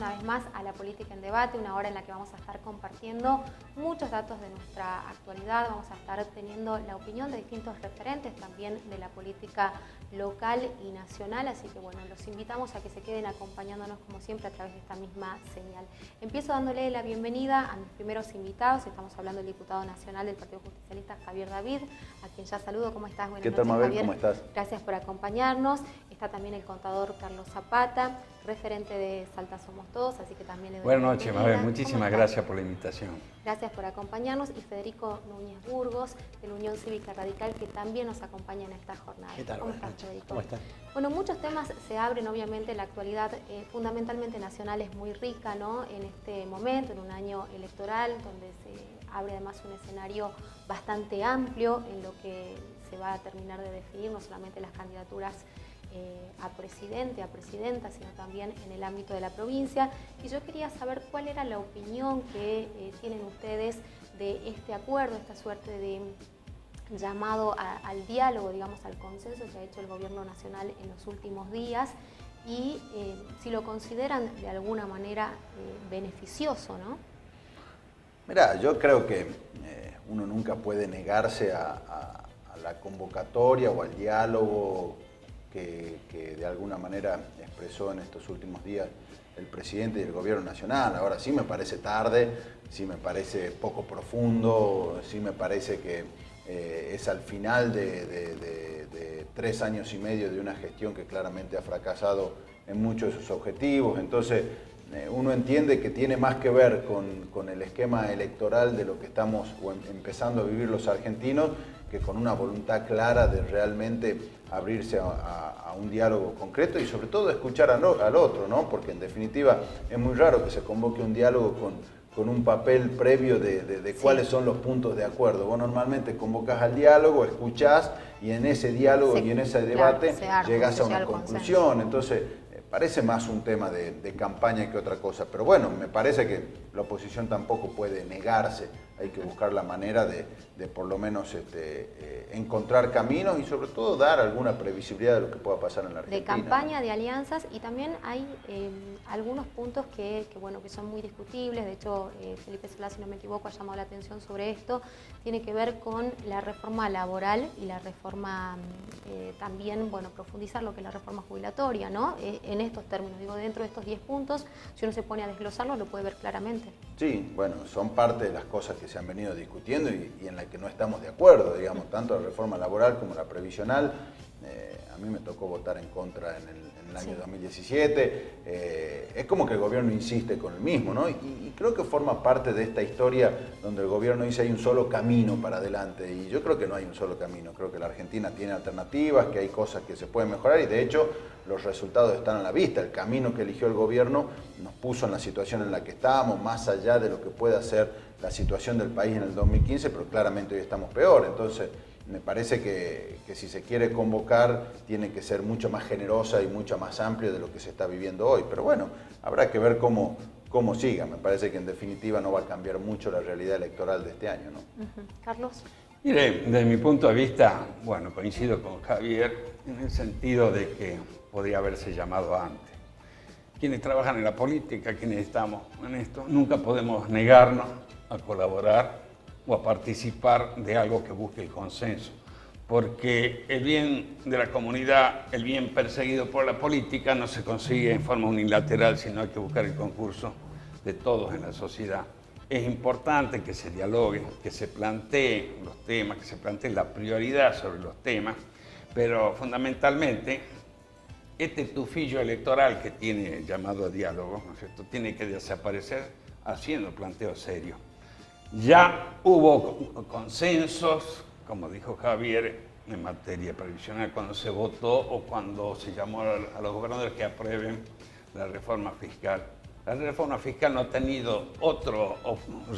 una vez más a La Política en Debate, una hora en la que vamos a estar compartiendo muchos datos de nuestra actualidad, vamos a estar teniendo la opinión de distintos referentes también de la política local y nacional, así que bueno, los invitamos a que se queden acompañándonos como siempre a través de esta misma señal. Empiezo dándole la bienvenida a mis primeros invitados, estamos hablando del diputado nacional del Partido Justicialista, Javier David, a quien ya saludo. ¿Cómo estás? Buenas noches, Mabel? Javier. ¿Cómo estás? Gracias por acompañarnos. Está también el contador Carlos Zapata, referente de Salta Somos Todos, así que también le doy Buenas noches, Mabel. Muchísimas gracias por la invitación. Gracias por acompañarnos. Y Federico Núñez Burgos, de la Unión Cívica Radical, que también nos acompaña en esta jornada. ¿Qué tal? ¿Cómo estás, Federico? ¿Cómo estás? Bueno, muchos temas se abren, obviamente, la actualidad fundamentalmente nacional es muy rica, ¿no? En este momento, en un año electoral, donde se abre además un escenario bastante amplio en lo que se va a terminar de definir, no solamente las candidaturas a presidente, a presidenta, sino también en el ámbito de la provincia. Y yo quería saber cuál era la opinión que tienen ustedes de este acuerdo, esta suerte de llamado al diálogo, digamos, al consenso que ha hecho el gobierno nacional en los últimos días y si lo consideran de alguna manera beneficioso, ¿no? Mirá, yo creo que uno nunca puede negarse a la convocatoria o al diálogo que de alguna manera expresó en estos últimos días el presidente y el gobierno nacional. Ahora sí me parece tarde, sí me parece poco profundo, sí me parece que es al final de 3 años y medio de una gestión que claramente ha fracasado en muchos de sus objetivos. Entonces uno entiende que tiene más que ver con el esquema electoral de lo que estamos empezando a vivir los argentinos que con una voluntad clara de realmente abrirse a un diálogo concreto y sobre todo escuchar al otro, ¿no? Porque en definitiva es muy raro que se convoque un diálogo con un papel previo de cuáles son los puntos de acuerdo. Vos normalmente convocás al diálogo, escuchás y en ese diálogo y en ese debate llegás a una conclusión. Entonces parece más un tema de campaña que otra cosa, pero bueno, me parece que la oposición tampoco puede negarse, hay que buscar la manera de por lo menos encontrar caminos y sobre todo dar alguna previsibilidad de lo que pueda pasar en la Argentina. De campaña, de alianzas, y también hay algunos puntos que son muy discutibles. De hecho, Felipe Solá, si no me equivoco, ha llamado la atención sobre esto. Tiene que ver con la reforma laboral y la reforma también, bueno, profundizar lo que es la reforma jubilatoria, ¿no? En estos términos, digo, dentro de estos 10 puntos, si uno se pone a desglosarlos, lo puede ver claramente. Sí, bueno, son parte de las cosas que se han venido discutiendo y en las que no estamos de acuerdo, digamos, tanto la reforma laboral como la previsional. A mí me tocó votar en contra en el año 2017. Es como que el gobierno insiste con el mismo, ¿no? Y creo que forma parte de esta historia donde el gobierno dice hay un solo camino para adelante. Y yo creo que no hay un solo camino. Creo que la Argentina tiene alternativas, que hay cosas que se pueden mejorar y de hecho los resultados están a la vista. El camino que eligió el gobierno nos puso en la situación en la que estábamos, más allá de lo que pueda ser la situación del país en el 2015, pero claramente hoy estamos peor. Entonces, me parece que si se quiere convocar, tiene que ser mucho más generosa y mucho más amplia de lo que se está viviendo hoy. Pero bueno, habrá que ver cómo siga. Me parece que en definitiva no va a cambiar mucho la realidad electoral de este año, ¿no? Carlos. Mire, desde mi punto de vista, bueno, coincido con Javier en el sentido de que podría haberse llamado antes. Quienes trabajan en la política, quienes estamos en esto, nunca podemos negarnos a colaborar o a participar de algo que busque el consenso, porque el bien de la comunidad, el bien perseguido por la política no se consigue en forma unilateral, sino hay que buscar el concurso de todos en la sociedad. Es importante que se dialogue, que se planteen los temas, que se plantee la prioridad sobre los temas, pero fundamentalmente este tufillo electoral que tiene llamado a diálogo, ¿no es cierto?, tiene que desaparecer haciendo planteos serios. Ya hubo consensos, como dijo Javier, en materia previsional cuando se votó o cuando se llamó a los gobernadores que aprueben la reforma fiscal. La reforma fiscal no ha tenido otro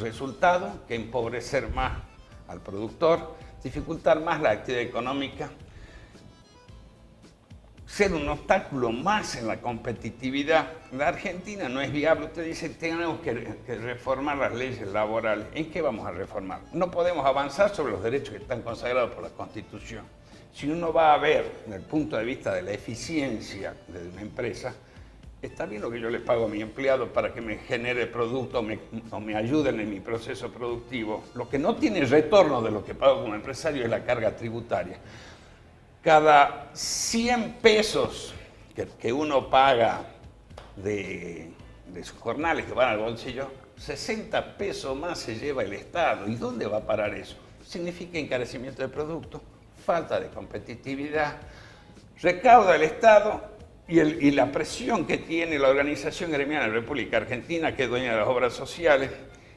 resultado que empobrecer más al productor, dificultar más la actividad económica, ser un obstáculo más en la competitividad. La Argentina no es viable. Usted dice, tenemos que reformar las leyes laborales. ¿En qué vamos a reformar? No podemos avanzar sobre los derechos que están consagrados por la Constitución. Si uno va a ver, desde el punto de vista de la eficiencia de una empresa, está bien lo que yo le pago a mi empleado para que me genere producto o me ayuden en mi proceso productivo. Lo que no tiene retorno de lo que pago como empresario es la carga tributaria. Cada 100 pesos que uno paga de sus jornales que van al bolsillo, 60 pesos más se lleva el Estado. ¿Y dónde va a parar eso? Significa encarecimiento de producto, falta de competitividad, recauda el Estado y la presión que tiene la organización gremial de la República Argentina, que es dueña de las obras sociales,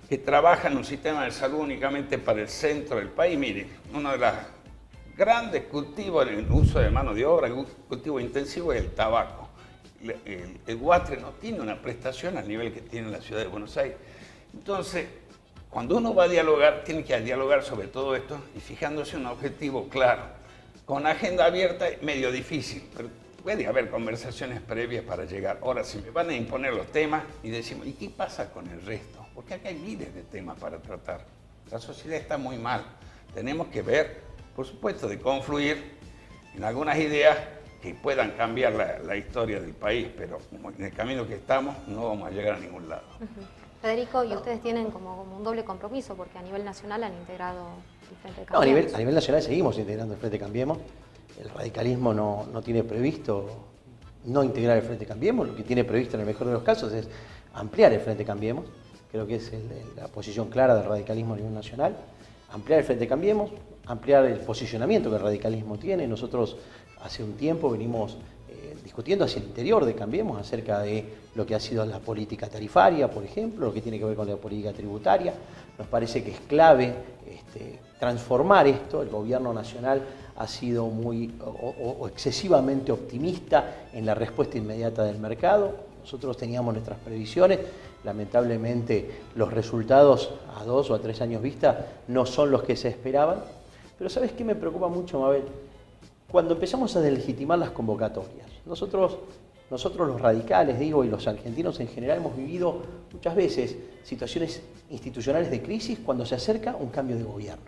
que trabaja en un sistema de salud únicamente para el centro del país. Mire, uno de los grandes cultivos en el uso de mano de obra, el cultivo intensivo, es el tabaco. El Guatre no tiene una prestación al nivel que tiene la ciudad de Buenos Aires. Entonces, cuando uno va a dialogar, tiene que dialogar sobre todo esto y fijándose un objetivo claro. Con agenda abierta es medio difícil, pero puede haber conversaciones previas para llegar. Ahora, si me van a imponer los temas y decimos, ¿y qué pasa con el resto? Porque acá hay miles de temas para tratar. La sociedad está muy mal. Tenemos que ver, por supuesto, de confluir en algunas ideas que puedan cambiar la historia del país, pero en el camino que estamos no vamos a llegar a ningún lado. Federico, y ustedes tienen como un doble compromiso, porque a nivel nacional han integrado el Frente No, Cambiemos. a nivel nacional seguimos integrando el Frente Cambiemos. El radicalismo no tiene previsto no integrar el Frente Cambiemos. Lo que tiene previsto en el mejor de los casos es ampliar el Frente Cambiemos. Creo que es la posición clara del radicalismo a nivel nacional. Ampliar el Frente Cambiemos, ampliar el posicionamiento que el radicalismo tiene. Nosotros hace un tiempo venimos discutiendo hacia el interior de Cambiemos acerca de lo que ha sido la política tarifaria, por ejemplo, lo que tiene que ver con la política tributaria. Nos parece que es clave transformar esto. El gobierno nacional ha sido muy o excesivamente optimista en la respuesta inmediata del mercado. Nosotros teníamos nuestras previsiones. Lamentablemente los resultados a 2 o a 3 años vista no son los que se esperaban. Pero ¿sabes qué me preocupa mucho, Mabel? Cuando empezamos a deslegitimar las convocatorias, nosotros los radicales, digo, y los argentinos en general hemos vivido muchas veces situaciones institucionales de crisis cuando se acerca un cambio de gobierno.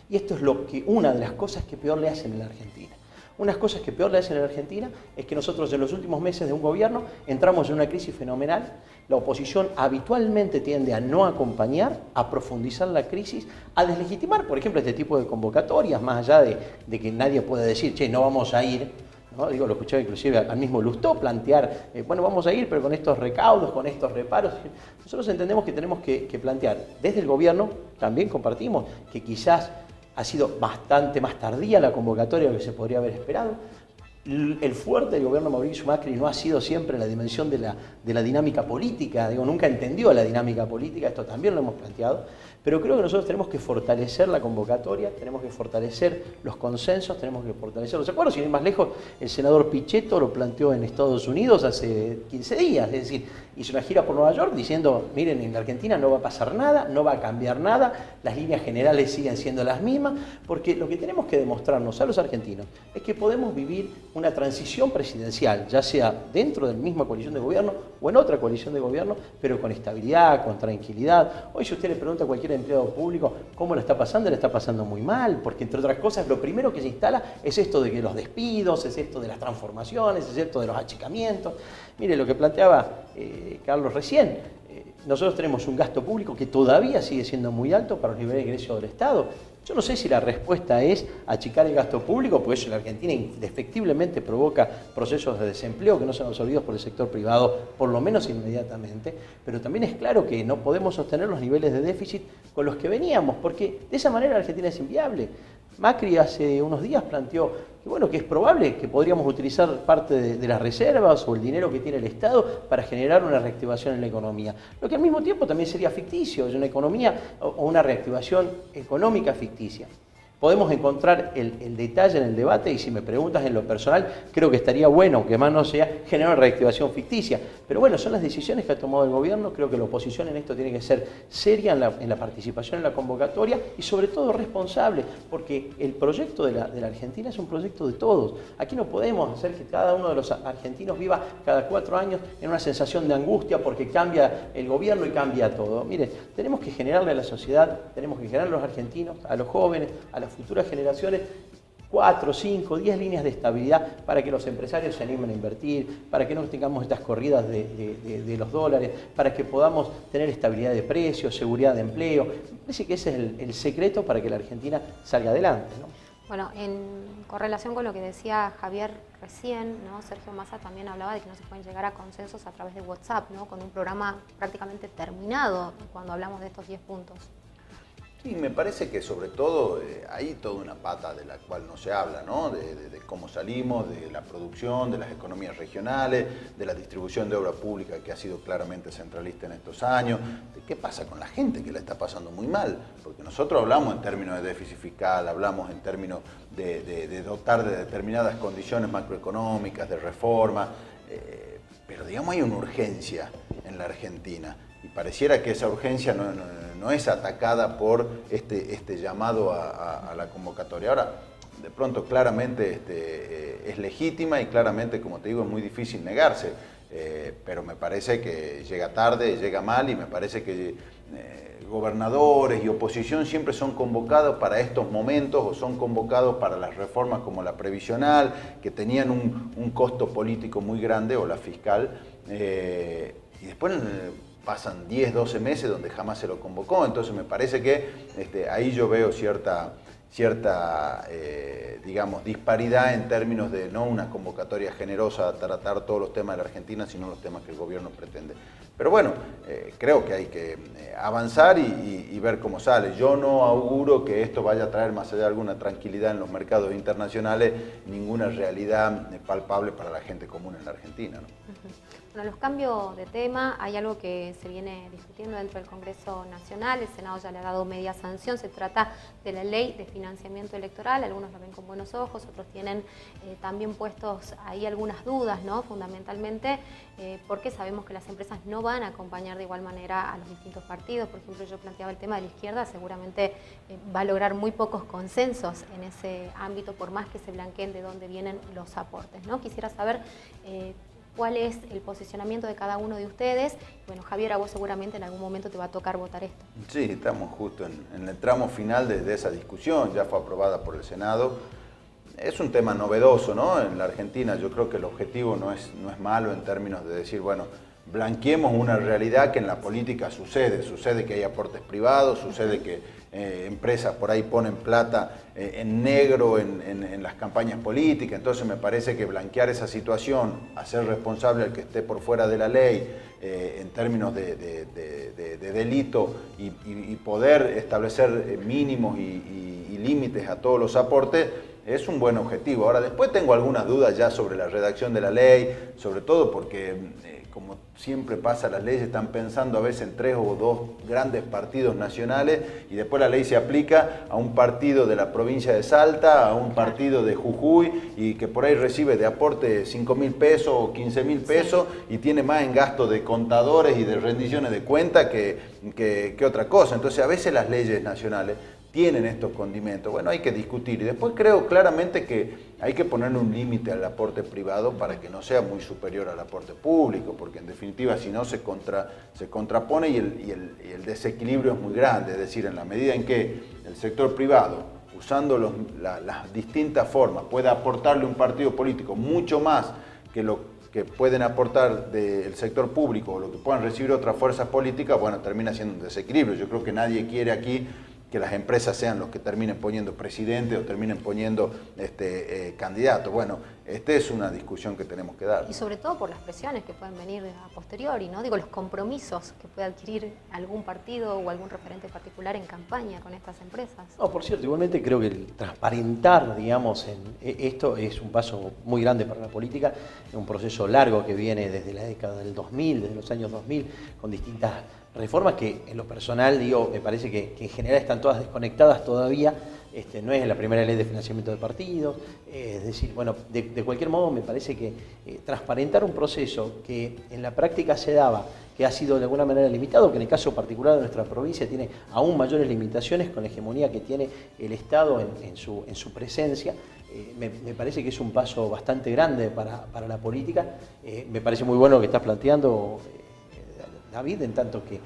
Y esto es una de las cosas que peor le hacen en la Argentina. Unas cosas que peor le hacen en la Argentina es que nosotros en los últimos meses de un gobierno entramos en una crisis fenomenal. La oposición habitualmente tiende a no acompañar, a profundizar la crisis, a deslegitimar, por ejemplo, este tipo de convocatorias, más allá de que nadie pueda decir, che, no vamos a ir, ¿no? Digo, lo escuchaba inclusive al mismo Lustó plantear, bueno, vamos a ir, pero con estos recaudos, con estos reparos. Nosotros entendemos que tenemos que plantear, desde el gobierno, también compartimos que quizás ha sido bastante más tardía la convocatoria de lo que se podría haber esperado. El fuerte del gobierno Mauricio Macri no ha sido siempre la dimensión de la dinámica política, digo, nunca entendió la dinámica política, esto también lo hemos planteado, pero creo que nosotros tenemos que fortalecer la convocatoria, tenemos que fortalecer los consensos, tenemos que fortalecer los acuerdos. Sin ir más lejos, el senador Pichetto lo planteó en Estados Unidos hace 15 días, es decir, hizo una gira por Nueva York diciendo, miren, en la Argentina no va a pasar nada, no va a cambiar nada, las líneas generales siguen siendo las mismas, porque lo que tenemos que demostrarnos a los argentinos es que podemos vivir una transición presidencial, ya sea dentro de la misma coalición de gobierno o en otra coalición de gobierno, pero con estabilidad, con tranquilidad. Hoy si usted le pregunta a cualquier empleado público cómo la está pasando muy mal, porque entre otras cosas lo primero que se instala es esto de que los despidos, es esto de las transformaciones, es esto de los achicamientos. Mire lo que planteaba Carlos recién, nosotros tenemos un gasto público que todavía sigue siendo muy alto para los niveles de ingreso del Estado. Yo no sé si la respuesta es achicar el gasto público, porque eso en la Argentina indefectiblemente provoca procesos de desempleo que no son absorbidos por el sector privado, por lo menos inmediatamente, pero también es claro que no podemos sostener los niveles de déficit con los que veníamos, porque de esa manera la Argentina es inviable. Macri hace unos días planteó que, bueno, que es probable que podríamos utilizar parte de las reservas o el dinero que tiene el Estado para generar una reactivación en la economía. Lo que al mismo tiempo también sería ficticio, es una economía o una reactivación económica ficticia. Podemos encontrar el detalle en el debate y si me preguntas en lo personal, creo que estaría bueno, que más no sea, generar una reactivación ficticia. Pero bueno, son las decisiones que ha tomado el gobierno, creo que la oposición en esto tiene que ser seria en la participación en la convocatoria y sobre todo responsable, porque el proyecto de la Argentina es un proyecto de todos. Aquí no podemos hacer que cada uno de los argentinos viva cada 4 años en una sensación de angustia porque cambia el gobierno y cambia todo. Mire, tenemos que generarle a la sociedad, tenemos que generarle a los argentinos, a los jóvenes, a las futuras generaciones, 4, 5, 10 líneas de estabilidad para que los empresarios se animen a invertir, para que no tengamos estas corridas de los dólares, para que podamos tener estabilidad de precios, seguridad de empleo. Me parece que ese es el secreto para que la Argentina salga adelante, ¿no? Bueno, en correlación con lo que decía Javier recién, ¿no? Sergio Massa también hablaba de que no se pueden llegar a consensos a través de WhatsApp, ¿no? Con un programa prácticamente terminado cuando hablamos de estos 10 puntos. Sí, me parece que sobre todo hay toda una pata de la cual no se habla, ¿no? De cómo salimos, de la producción, de las economías regionales, de la distribución de obra pública que ha sido claramente centralista en estos años, de qué pasa con la gente que la está pasando muy mal, porque nosotros hablamos en términos de déficit fiscal, hablamos en términos de dotar de determinadas condiciones macroeconómicas, de reforma, pero digamos hay una urgencia en la Argentina. Y pareciera que esa urgencia no es atacada por este llamado a la convocatoria. Ahora, de pronto claramente es legítima y claramente, como te digo, es muy difícil negarse, pero me parece que llega tarde, llega mal y me parece que gobernadores y oposición siempre son convocados para estos momentos o son convocados para las reformas como la previsional, que tenían un costo político muy grande, o la fiscal, y después pasan 10, 12 meses donde jamás se lo convocó. Entonces me parece que ahí yo veo cierta digamos, disparidad en términos de no una convocatoria generosa a tratar todos los temas de la Argentina, sino los temas que el gobierno pretende. Pero bueno, creo que hay que avanzar y ver cómo sale. Yo no auguro que esto vaya a traer, más allá de alguna tranquilidad en los mercados internacionales, ninguna realidad palpable para la gente común en la Argentina, ¿no? Bueno, los cambios de tema, hay algo que se viene discutiendo dentro del Congreso Nacional, el Senado ya le ha dado media sanción, se trata de la ley de financiamiento electoral, algunos lo ven con buenos ojos, otros tienen también puestos ahí algunas dudas, ¿no? Fundamentalmente porque sabemos que las empresas no van a acompañar de igual manera a los distintos partidos. Por ejemplo, yo planteaba el tema de la izquierda, seguramente va a lograr muy pocos consensos en ese ámbito, por más que se blanqueen de dónde vienen los aportes, ¿no? Quisiera saber cuál es el posicionamiento de cada uno de ustedes. Bueno, Javier, a vos seguramente en algún momento te va a tocar votar esto. Sí, estamos justo en el tramo final de esa discusión, ya fue aprobada por el Senado. Es un tema novedoso, ¿no? En la Argentina yo creo que el objetivo no es malo en términos de decir, bueno, blanqueemos una realidad que en la política sucede que hay aportes privados, sucede que empresas por ahí ponen plata en negro en las campañas políticas. Entonces me parece que blanquear esa situación, hacer responsable al que esté por fuera de la ley en términos de delito y poder establecer mínimos y límites a todos los aportes, es un buen objetivo. Ahora, después tengo algunas dudas ya sobre la redacción de la ley, sobre todo porque, como siempre pasa, las leyes están pensando a veces en 3 o 2 grandes partidos nacionales y después la ley se aplica a un partido de la provincia de Salta, a un partido de Jujuy y que por ahí recibe de aporte 5.000 pesos o 15.000 pesos y tiene más en gasto de contadores y de rendiciones de cuenta que otra cosa. Entonces, a veces las leyes nacionales tienen estos condimentos. Bueno, hay que discutir. Y después creo claramente que hay que ponerle un límite al aporte privado para que no sea muy superior al aporte público, porque en definitiva si no se contrapone y el desequilibrio es muy grande. Es decir, en la medida en que el sector privado, usando las distintas formas, pueda aportarle a un partido político mucho más que lo que pueden aportar del sector público o lo que puedan recibir otras fuerzas políticas, bueno, termina siendo un desequilibrio. Yo creo que nadie quiere aquí que las empresas sean los que terminen poniendo presidente o terminen poniendo candidato. Bueno, esta es una discusión que tenemos que dar. Y sobre todo por las presiones que pueden venir a posteriori, ¿no? Digo, los compromisos que puede adquirir algún partido o algún referente particular en campaña con estas empresas. No, por cierto, igualmente creo que el transparentar, digamos, esto es un paso muy grande para la política, es un proceso largo que viene desde la década del 2000, desde los años 2000, con distintas reformas que en lo personal, digo, me parece que en general están todas desconectadas todavía. No es la primera ley de financiamiento de partidos, es decir, bueno, de cualquier modo me parece que transparentar un proceso que en la práctica se daba, que ha sido de alguna manera limitado, que en el caso particular de nuestra provincia tiene aún mayores limitaciones con la hegemonía que tiene el Estado en su presencia. Me parece que es un paso bastante grande para la política. Me parece muy bueno lo que estás planteando, David, en tanto que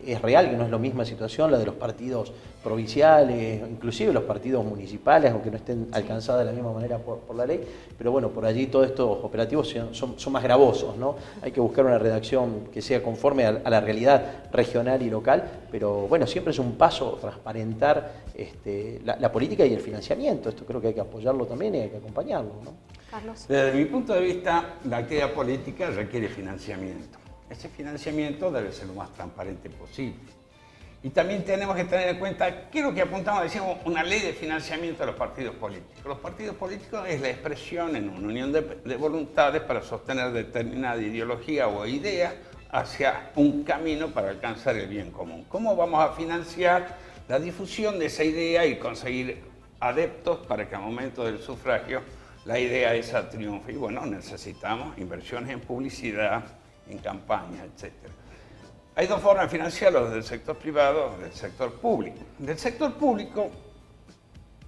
es real que no es la misma situación la de los partidos provinciales, inclusive los partidos municipales, aunque no estén alcanzadas de la misma manera por la ley, pero bueno, por allí todos estos operativos son más gravosos, ¿no? Hay que buscar una redacción que sea conforme a la realidad regional y local, pero bueno, siempre es un paso transparentar la política y el financiamiento. Esto creo que hay que apoyarlo también y hay que acompañarlo, ¿no? Carlos. Desde mi punto de vista, la actividad política requiere financiamiento. Ese financiamiento debe ser lo más transparente posible. Y también tenemos que tener en cuenta, ¿qué es lo que apuntamos? Decíamos, una ley de financiamiento de los partidos políticos. Los partidos políticos es la expresión en una unión de voluntades para sostener determinada ideología o idea hacia un camino para alcanzar el bien común. ¿Cómo vamos a financiar la difusión de esa idea y conseguir adeptos para que al momento del sufragio la idea esa triunfe? Y bueno, necesitamos inversiones en publicidad, en campaña, etc. Hay dos formas de financiarlo, desde el sector privado o del sector público. Del sector público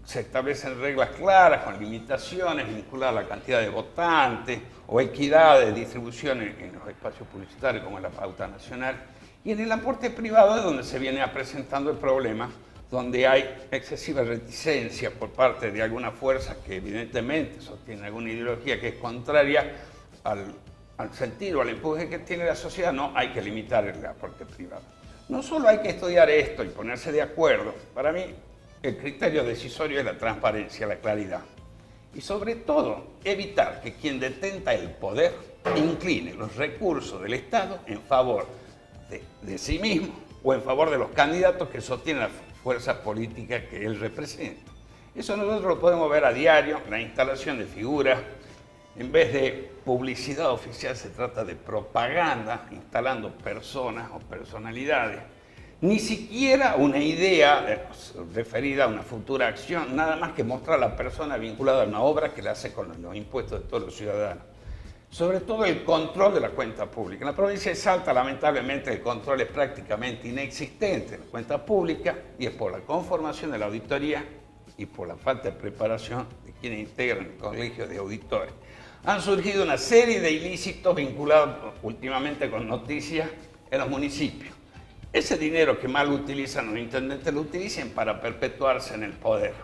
se establecen reglas claras con limitaciones vinculadas a la cantidad de votantes o equidad de distribución en los espacios publicitarios como en la pauta nacional. Y en el aporte privado es donde se viene presentando el problema, donde hay excesiva reticencia por parte de algunas fuerzas que evidentemente sostienen alguna ideología que es contraria al sentido, al empuje que tiene la sociedad. No hay que limitar el aporte privado. No solo hay que estudiar esto y ponerse de acuerdo, para mí el criterio decisorio es la transparencia, la claridad. Y sobre todo, evitar que quien detenta el poder incline los recursos del Estado en favor de sí mismo o en favor de los candidatos que sostienen las fuerzas políticas que él representa. Eso nosotros lo podemos ver a diario, la instalación de figuras. En vez de publicidad oficial se trata de propaganda, instalando personas o personalidades. Ni siquiera una idea referida a una futura acción, nada más que mostrar a la persona vinculada a una obra que la hace con los impuestos de todos los ciudadanos. Sobre todo el control de la cuenta pública. En la provincia de Salta, lamentablemente, el control es prácticamente inexistente en la cuenta pública y es por la conformación de la auditoría y por la falta de preparación de quienes integran el colegio de auditores. Han surgido una serie de ilícitos vinculados últimamente con noticias en los municipios. Ese dinero que mal utilizan los intendentes lo utilizan para perpetuarse en el poder.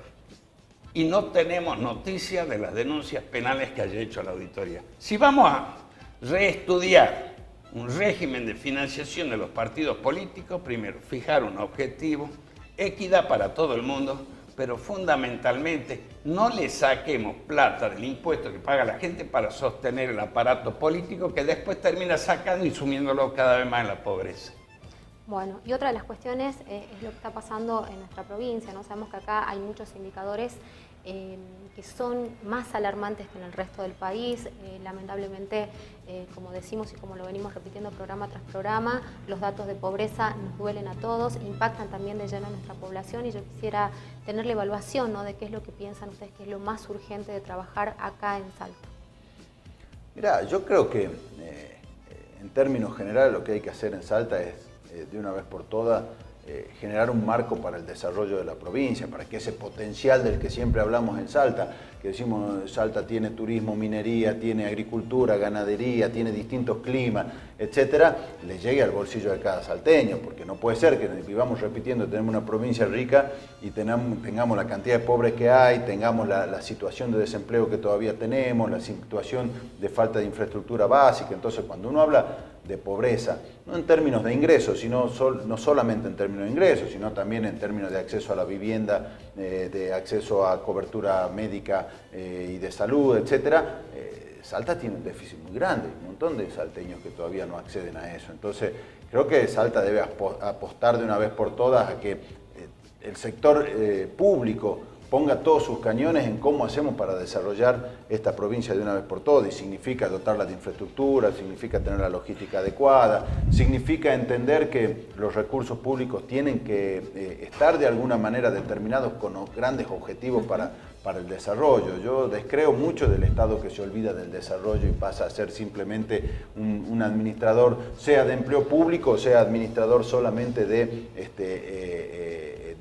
Y no tenemos noticia de las denuncias penales que haya hecho la auditoría. Si vamos a reestudiar un régimen de financiación de los partidos políticos, primero, fijar un objetivo, equidad para todo el mundo, pero fundamentalmente no le saquemos plata del impuesto que paga la gente para sostener el aparato político que después termina sacando y sumiéndolo cada vez más en la pobreza. Bueno, y otra de las cuestiones es lo que está pasando en nuestra provincia, ¿no? Sabemos que acá hay muchos indicadores que son más alarmantes que en el resto del país. Lamentablemente, como decimos y como lo venimos repitiendo programa tras programa, los datos de pobreza nos duelen a todos, impactan también de lleno a nuestra población y yo quisiera tener la evaluación, ¿no?, de qué es lo que piensan ustedes que es lo más urgente de trabajar acá en Salta. Mirá, yo creo que en términos generales lo que hay que hacer en Salta es de una vez por todas generar un marco para el desarrollo de la provincia, para que ese potencial del que siempre hablamos en Salta, que decimos Salta tiene turismo, minería, tiene agricultura, ganadería, tiene distintos climas, etcétera, le llegue al bolsillo de cada salteño, porque no puede ser que vivamos repitiendo, tenemos una provincia rica y tengamos la cantidad de pobres que hay, tengamos la situación de desempleo que todavía tenemos, la situación de falta de infraestructura básica. Entonces, cuando uno habla de pobreza, no en términos de ingresos, sino no solamente en términos de ingresos, sino también en términos de acceso a la vivienda, de acceso a cobertura médica y de salud, etcétera, Salta tiene un déficit muy grande, un montón de salteños que todavía no acceden a eso. Entonces, creo que Salta debe apostar de una vez por todas a que el sector público ponga todos sus cañones en cómo hacemos para desarrollar esta provincia de una vez por todas, y significa dotarla de infraestructura, significa tener la logística adecuada, significa entender que los recursos públicos tienen que estar de alguna manera determinados con grandes objetivos para el desarrollo. Yo descreo mucho del Estado que se olvida del desarrollo y pasa a ser simplemente un administrador, sea de empleo público, sea administrador solamente de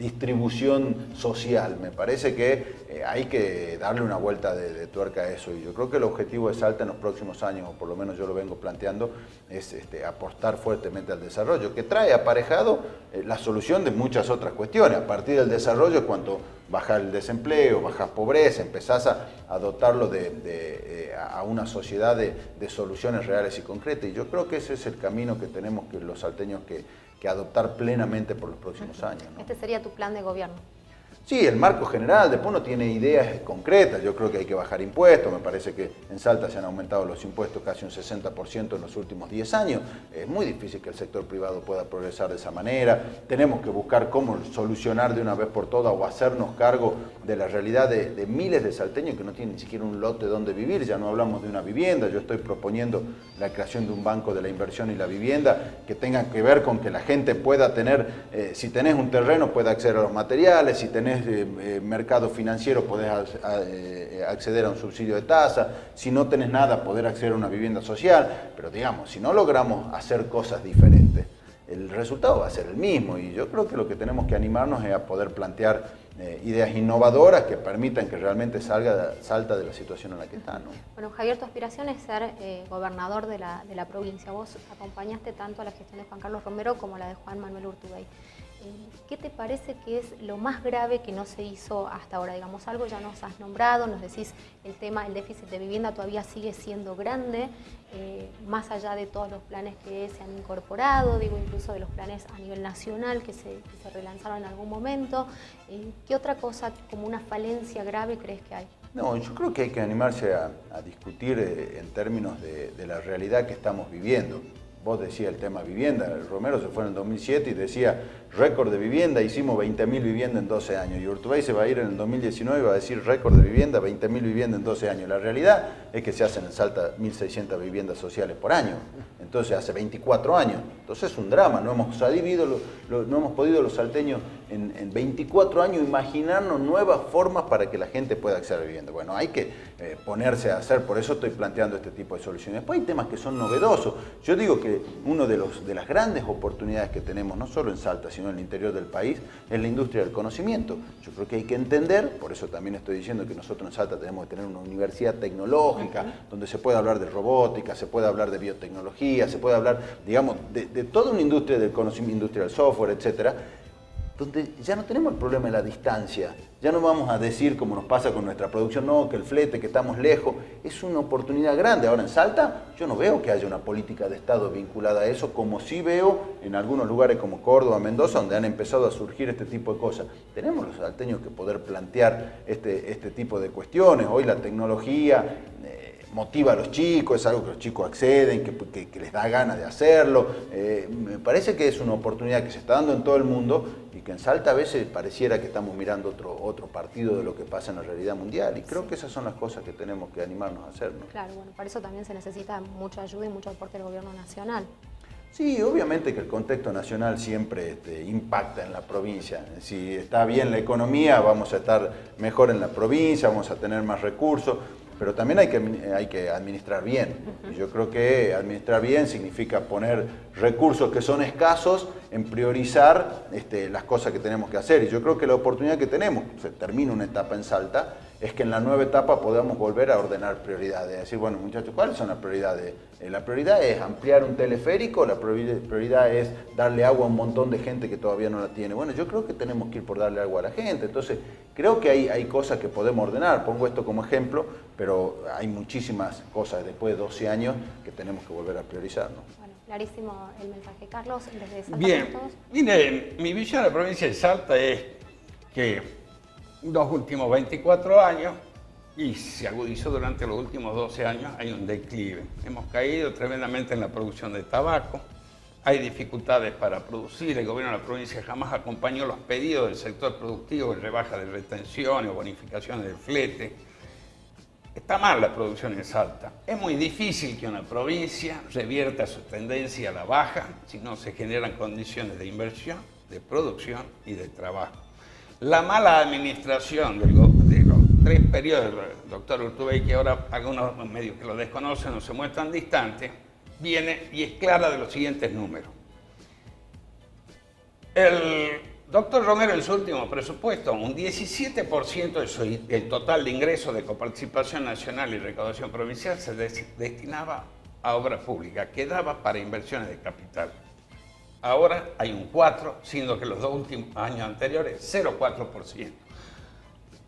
distribución social. Me parece que hay que darle una vuelta de tuerca a eso, y yo creo que el objetivo de Salta en los próximos años, o por lo menos yo lo vengo planteando, es apostar fuertemente al desarrollo, que trae aparejado la solución de muchas otras cuestiones. A partir del desarrollo, cuando baja el desempleo, baja pobreza, empezás a dotarlo a una sociedad de soluciones reales y concretas, y yo creo que ese es el camino que tenemos que los salteños que adoptar plenamente por los próximos años, ¿no? Este sería tu plan de gobierno. Sí, el marco general, después uno tiene ideas concretas. Yo creo que hay que bajar impuestos. Me parece que en Salta se han aumentado los impuestos casi un 60% en los últimos 10 años. Es muy difícil que el sector privado pueda progresar de esa manera. Tenemos que buscar cómo solucionar de una vez por todas o hacernos cargo de la realidad de miles de salteños que no tienen ni siquiera un lote donde vivir. Ya no hablamos de una vivienda. Yo estoy proponiendo la creación de un banco de la inversión y la vivienda que tenga que ver con que la gente pueda tener, si tenés un terreno, pueda acceder a los materiales, si tenés mercado financiero, podés acceder a un subsidio de tasa, si no tenés nada, poder acceder a una vivienda social, pero digamos, si no logramos hacer cosas diferentes, el resultado va a ser el mismo, y yo creo que lo que tenemos que animarnos es a poder plantear ideas innovadoras que permitan que realmente Salta de la situación en la que está, ¿no? Bueno, Javier, tu aspiración es ser gobernador de la provincia. Vos acompañaste tanto a la gestión de Juan Carlos Romero como a la de Juan Manuel Urtubey. ¿Qué te parece que es lo más grave que no se hizo hasta ahora? Digamos, algo ya nos has nombrado, nos decís el déficit de vivienda todavía sigue siendo grande, más allá de todos los planes que se han incorporado, digo, incluso de los planes a nivel nacional que se relanzaron en algún momento. ¿Qué otra cosa, como una falencia grave, crees que hay? No, yo creo que hay que animarse a discutir en términos de la realidad que estamos viviendo. Vos decías el tema vivienda, Romero se fue en el 2007 y decía récord de vivienda, hicimos 20.000 viviendas en 12 años. Y Urtubey se va a ir en el 2019 y va a decir récord de vivienda, 20.000 viviendas en 12 años. La realidad es que se hacen en Salta 1.600 viviendas sociales por año. Entonces hace 24 años. Entonces es un drama, no hemos podido los salteños en 24 años imaginarnos nuevas formas para que la gente pueda acceder a vivienda. Bueno, hay que ponerse a hacer, por eso estoy planteando este tipo de soluciones. Después hay temas que son novedosos. Yo digo que una de las grandes oportunidades que tenemos, no solo en Salta, sino en el interior del país, es la industria del conocimiento. Yo creo que hay que entender, por eso también estoy diciendo que nosotros en Salta tenemos que tener una universidad tecnológica, donde se puede hablar de robótica, se puede hablar de biotecnología, se puede hablar, digamos, de toda una industria del conocimiento, industria del software, etcétera, donde ya no tenemos el problema de la distancia, ya no vamos a decir como nos pasa con nuestra producción, no, que el flete, que estamos lejos, es una oportunidad grande. Ahora en Salta yo no veo que haya una política de Estado vinculada a eso, como sí veo en algunos lugares como Córdoba, Mendoza, donde han empezado a surgir este tipo de cosas. Tenemos los salteños que poder plantear este tipo de cuestiones. Hoy la tecnología motiva a los chicos, es algo que los chicos acceden, que les da ganas de hacerlo. Me parece que es una oportunidad que se está dando en todo el mundo y que en Salta a veces pareciera que estamos mirando otro partido de lo que pasa en la realidad mundial, y creo que esas son las cosas que tenemos que animarnos a hacer, ¿no? Claro, bueno, para eso también se necesita mucha ayuda y mucho aporte del gobierno nacional. Sí, obviamente que el contexto nacional siempre impacta en la provincia. Si está bien la economía, vamos a estar mejor en la provincia, vamos a tener más recursos, pero también hay que administrar bien. Y yo creo que administrar bien significa poner recursos que son escasos en priorizar las cosas que tenemos que hacer. Y yo creo que la oportunidad que tenemos, se termina una etapa en Salta, es que en la nueva etapa podamos volver a ordenar prioridades. Decir, bueno, muchachos, ¿cuáles son las prioridades? La prioridad es ampliar un teleférico, la prioridad es darle agua a un montón de gente que todavía no la tiene. Bueno, yo creo que tenemos que ir por darle agua a la gente. Entonces, creo que hay cosas que podemos ordenar. Pongo esto como ejemplo, pero hay muchísimas cosas después de 12 años que tenemos que volver a priorizar, ¿no? Bueno, clarísimo el mensaje. Carlos, desde Salta. Bien, mire, mi visión de la provincia de Salta es que los últimos 24 años, y se agudizó durante los últimos 12 años, hay un declive. Hemos caído tremendamente en la producción de tabaco, hay dificultades para producir, el gobierno de la provincia jamás acompañó los pedidos del sector productivo de rebaja de retenciones o bonificaciones del flete. Está mal la producción en Salta. Es muy difícil que una provincia revierta su tendencia a la baja si no se generan condiciones de inversión, de producción y de trabajo. La mala administración de los 3 periodos del doctor Urtubey, que ahora algunos medios que lo desconocen o se muestran distantes, viene y es clara de los siguientes números. El Doctor Romero, en su último presupuesto, un 17% del total de ingresos de coparticipación nacional y recaudación provincial se destinaba a obra pública, quedaba para inversiones de capital. Ahora hay un 4%, siendo que los 2 últimos años anteriores, 0,4%.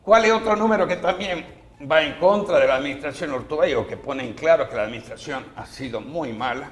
¿Cuál es otro número que también va en contra de la administración Urtubey o que pone en claro que la administración ha sido muy mala?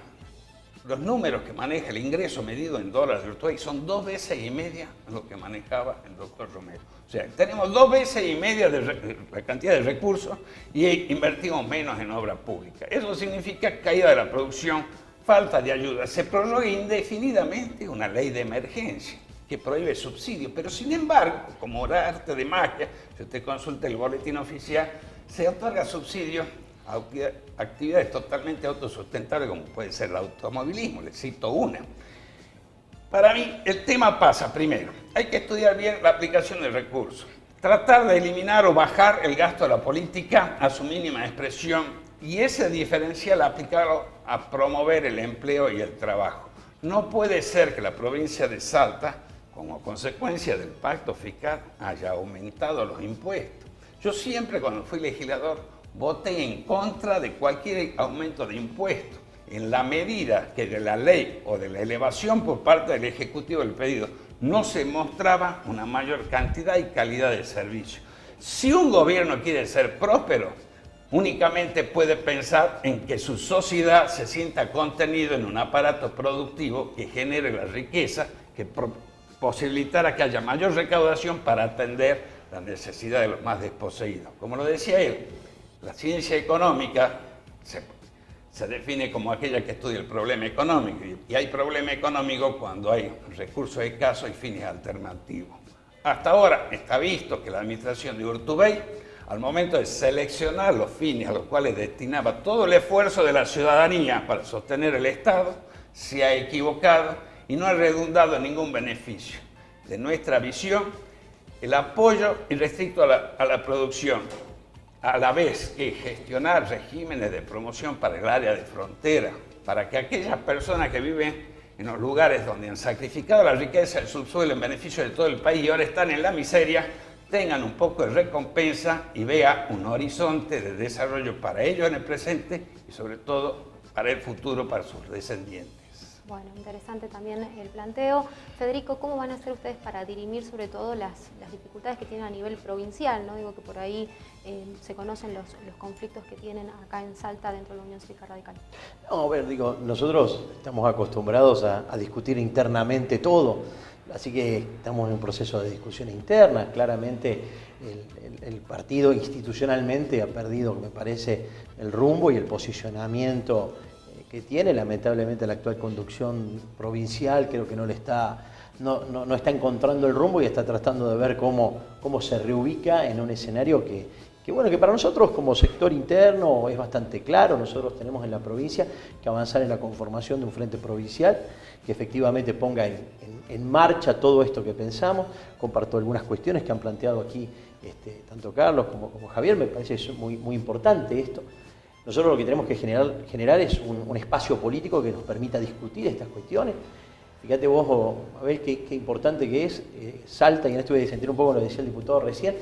Los números que maneja el ingreso medido en dólares de Urtubey son 2,5 veces lo que manejaba el doctor Romero. O sea, tenemos 2,5 veces la cantidad de recursos y invertimos menos en obra pública. Eso significa caída de la producción, falta de ayuda. Se prorroga indefinidamente una ley de emergencia que prohíbe subsidios, pero sin embargo, como arte de magia, si usted consulta el boletín oficial, se otorga subsidios a actividades totalmente autosustentables como puede ser el automovilismo, les cito una. Para mí el tema pasa primero, hay que estudiar bien la aplicación del recurso, tratar de eliminar o bajar el gasto de la política a su mínima expresión y ese diferencial aplicarlo a promover el empleo y el trabajo. No puede ser que la provincia de Salta, como consecuencia del pacto fiscal, haya aumentado los impuestos. Yo siempre cuando fui legislador voté en contra de cualquier aumento de impuestos, en la medida que de la ley o de la elevación por parte del Ejecutivo del pedido no se mostraba una mayor cantidad y calidad de servicio. Si un gobierno quiere ser próspero, únicamente puede pensar en que su sociedad se sienta contenido en un aparato productivo que genere la riqueza, que posibilitara que haya mayor recaudación para atender las necesidades de los más desposeídos. Como lo decía él, la ciencia económica se define como aquella que estudia el problema económico y hay problema económico cuando hay recursos escasos y fines alternativos. Hasta ahora está visto que la administración de Urtubey, al momento de seleccionar los fines a los cuales destinaba todo el esfuerzo de la ciudadanía para sostener el Estado, se ha equivocado y no ha redundado en ningún beneficio. De nuestra visión, el apoyo irrestricto a la producción, a la vez que gestionar regímenes de promoción para el área de frontera, para que aquellas personas que viven en los lugares donde han sacrificado la riqueza del subsuelo en beneficio de todo el país y ahora están en la miseria, tengan un poco de recompensa y vean un horizonte de desarrollo para ellos en el presente y sobre todo para el futuro, para sus descendientes. Bueno, interesante también el planteo. Federico, ¿cómo van a hacer ustedes para dirimir sobre todo las dificultades que tienen a nivel provincial? ¿No? Digo que por ahí se conocen los conflictos que tienen acá en Salta dentro de la Unión Cívica Radical. No, a ver, digo, nosotros estamos acostumbrados a discutir internamente todo, así que estamos en un proceso de discusión interna. Claramente el partido institucionalmente ha perdido, me parece, el rumbo y el posicionamiento que tiene. Lamentablemente la actual conducción provincial creo que no está encontrando el rumbo y está tratando de ver cómo se reubica en un escenario que para nosotros como sector interno es bastante claro. Nosotros tenemos en la provincia que avanzar en la conformación de un frente provincial que efectivamente ponga en marcha todo esto que pensamos. Comparto algunas cuestiones que han planteado aquí tanto Carlos como Javier. Me parece muy, muy importante esto. Nosotros lo que tenemos que generar es un espacio político que nos permita discutir estas cuestiones. Fíjate vos, Abel, qué importante que es Salta, y en esto voy a disentir un poco lo que decía el diputado recién.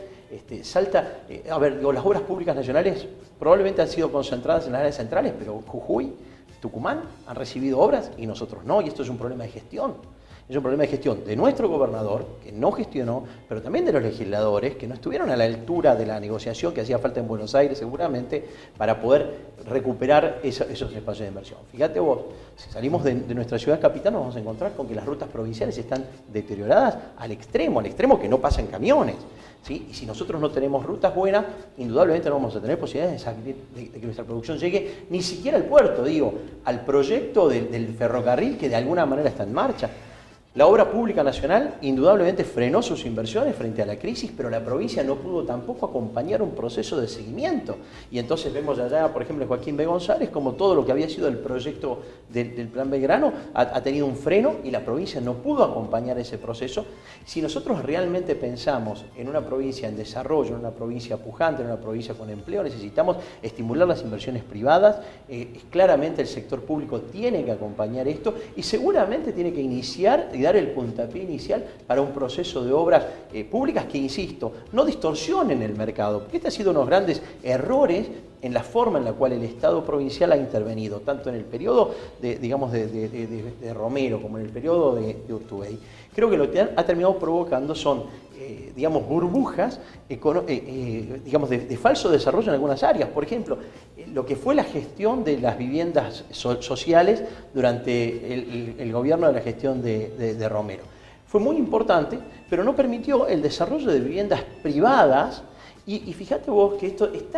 Salta, las obras públicas nacionales probablemente han sido concentradas en las áreas centrales, pero Jujuy, Tucumán han recibido obras y nosotros no, y esto es un problema de gestión. Es un problema de gestión de nuestro gobernador, que no gestionó, pero también de los legisladores, que no estuvieron a la altura de la negociación que hacía falta en Buenos Aires seguramente para poder recuperar esos espacios de inversión. Fíjate vos, si salimos de nuestra ciudad capital nos vamos a encontrar con que las rutas provinciales están deterioradas al extremo que no pasan camiones. ¿Sí? Y si nosotros no tenemos rutas buenas, indudablemente no vamos a tener posibilidades de que nuestra producción llegue ni siquiera al puerto, al proyecto del ferrocarril que de alguna manera está en marcha. La obra pública nacional indudablemente frenó sus inversiones frente a la crisis, pero la provincia no pudo tampoco acompañar un proceso de seguimiento. Y entonces vemos allá, por ejemplo, Joaquín B. González, como todo lo que había sido el proyecto del Plan Belgrano ha tenido un freno y la provincia no pudo acompañar ese proceso. Si nosotros realmente pensamos en una provincia en desarrollo, en una provincia pujante, en una provincia con empleo, necesitamos estimular las inversiones privadas. Claramente el sector público tiene que acompañar esto y seguramente tiene que iniciar dar el puntapié inicial para un proceso de obras públicas que, insisto, no distorsionen el mercado, porque este ha sido unos grandes errores en la forma en la cual el Estado provincial ha intervenido, tanto en el periodo de Romero como en el periodo de Urtubey. Creo que lo que ha terminado provocando son, digamos, burbujas, digamos, de falso desarrollo en algunas áreas. Por ejemplo, lo que fue la gestión de las viviendas sociales durante el gobierno de la gestión de Romero. Fue muy importante, pero no permitió el desarrollo de viviendas privadas. Y fíjate vos que esto es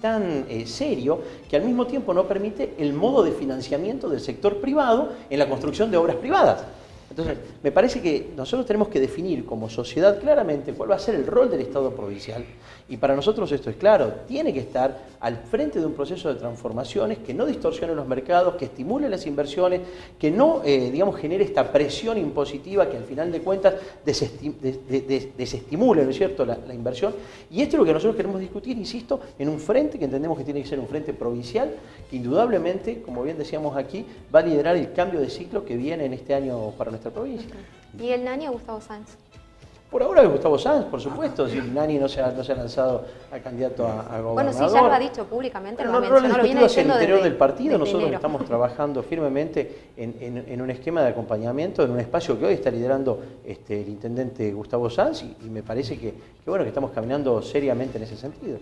tan serio que al mismo tiempo no permite el modo de financiamiento del sector privado en la construcción de obras privadas. Entonces, me parece que nosotros tenemos que definir como sociedad claramente cuál va a ser el rol del Estado provincial. Y para nosotros esto es claro, tiene que estar al frente de un proceso de transformaciones que no distorsione los mercados, que estimule las inversiones, que no, digamos, genere esta presión impositiva que al final de cuentas desestimule, ¿no es cierto?, la inversión. Y esto es lo que nosotros queremos discutir, insisto, en un frente que entendemos que tiene que ser un frente provincial, que indudablemente, como bien decíamos aquí, va a liderar el cambio de ciclo que viene en este año para nuestra provincia. ¿Y el Nani o Gustavo Sáenz? Por ahora Gustavo Sáenz, por supuesto, si Nani no se ha lanzado a candidato a gobernador. Bueno, sí, ya lo ha dicho públicamente, pero lo no mencionó, lo viene diciendo al interior del desde partido. Nosotros enero. estamos trabajando firmemente en un esquema de acompañamiento, en un espacio que hoy está liderando el intendente Gustavo Sáenz y me parece que bueno, que estamos caminando seriamente en ese sentido.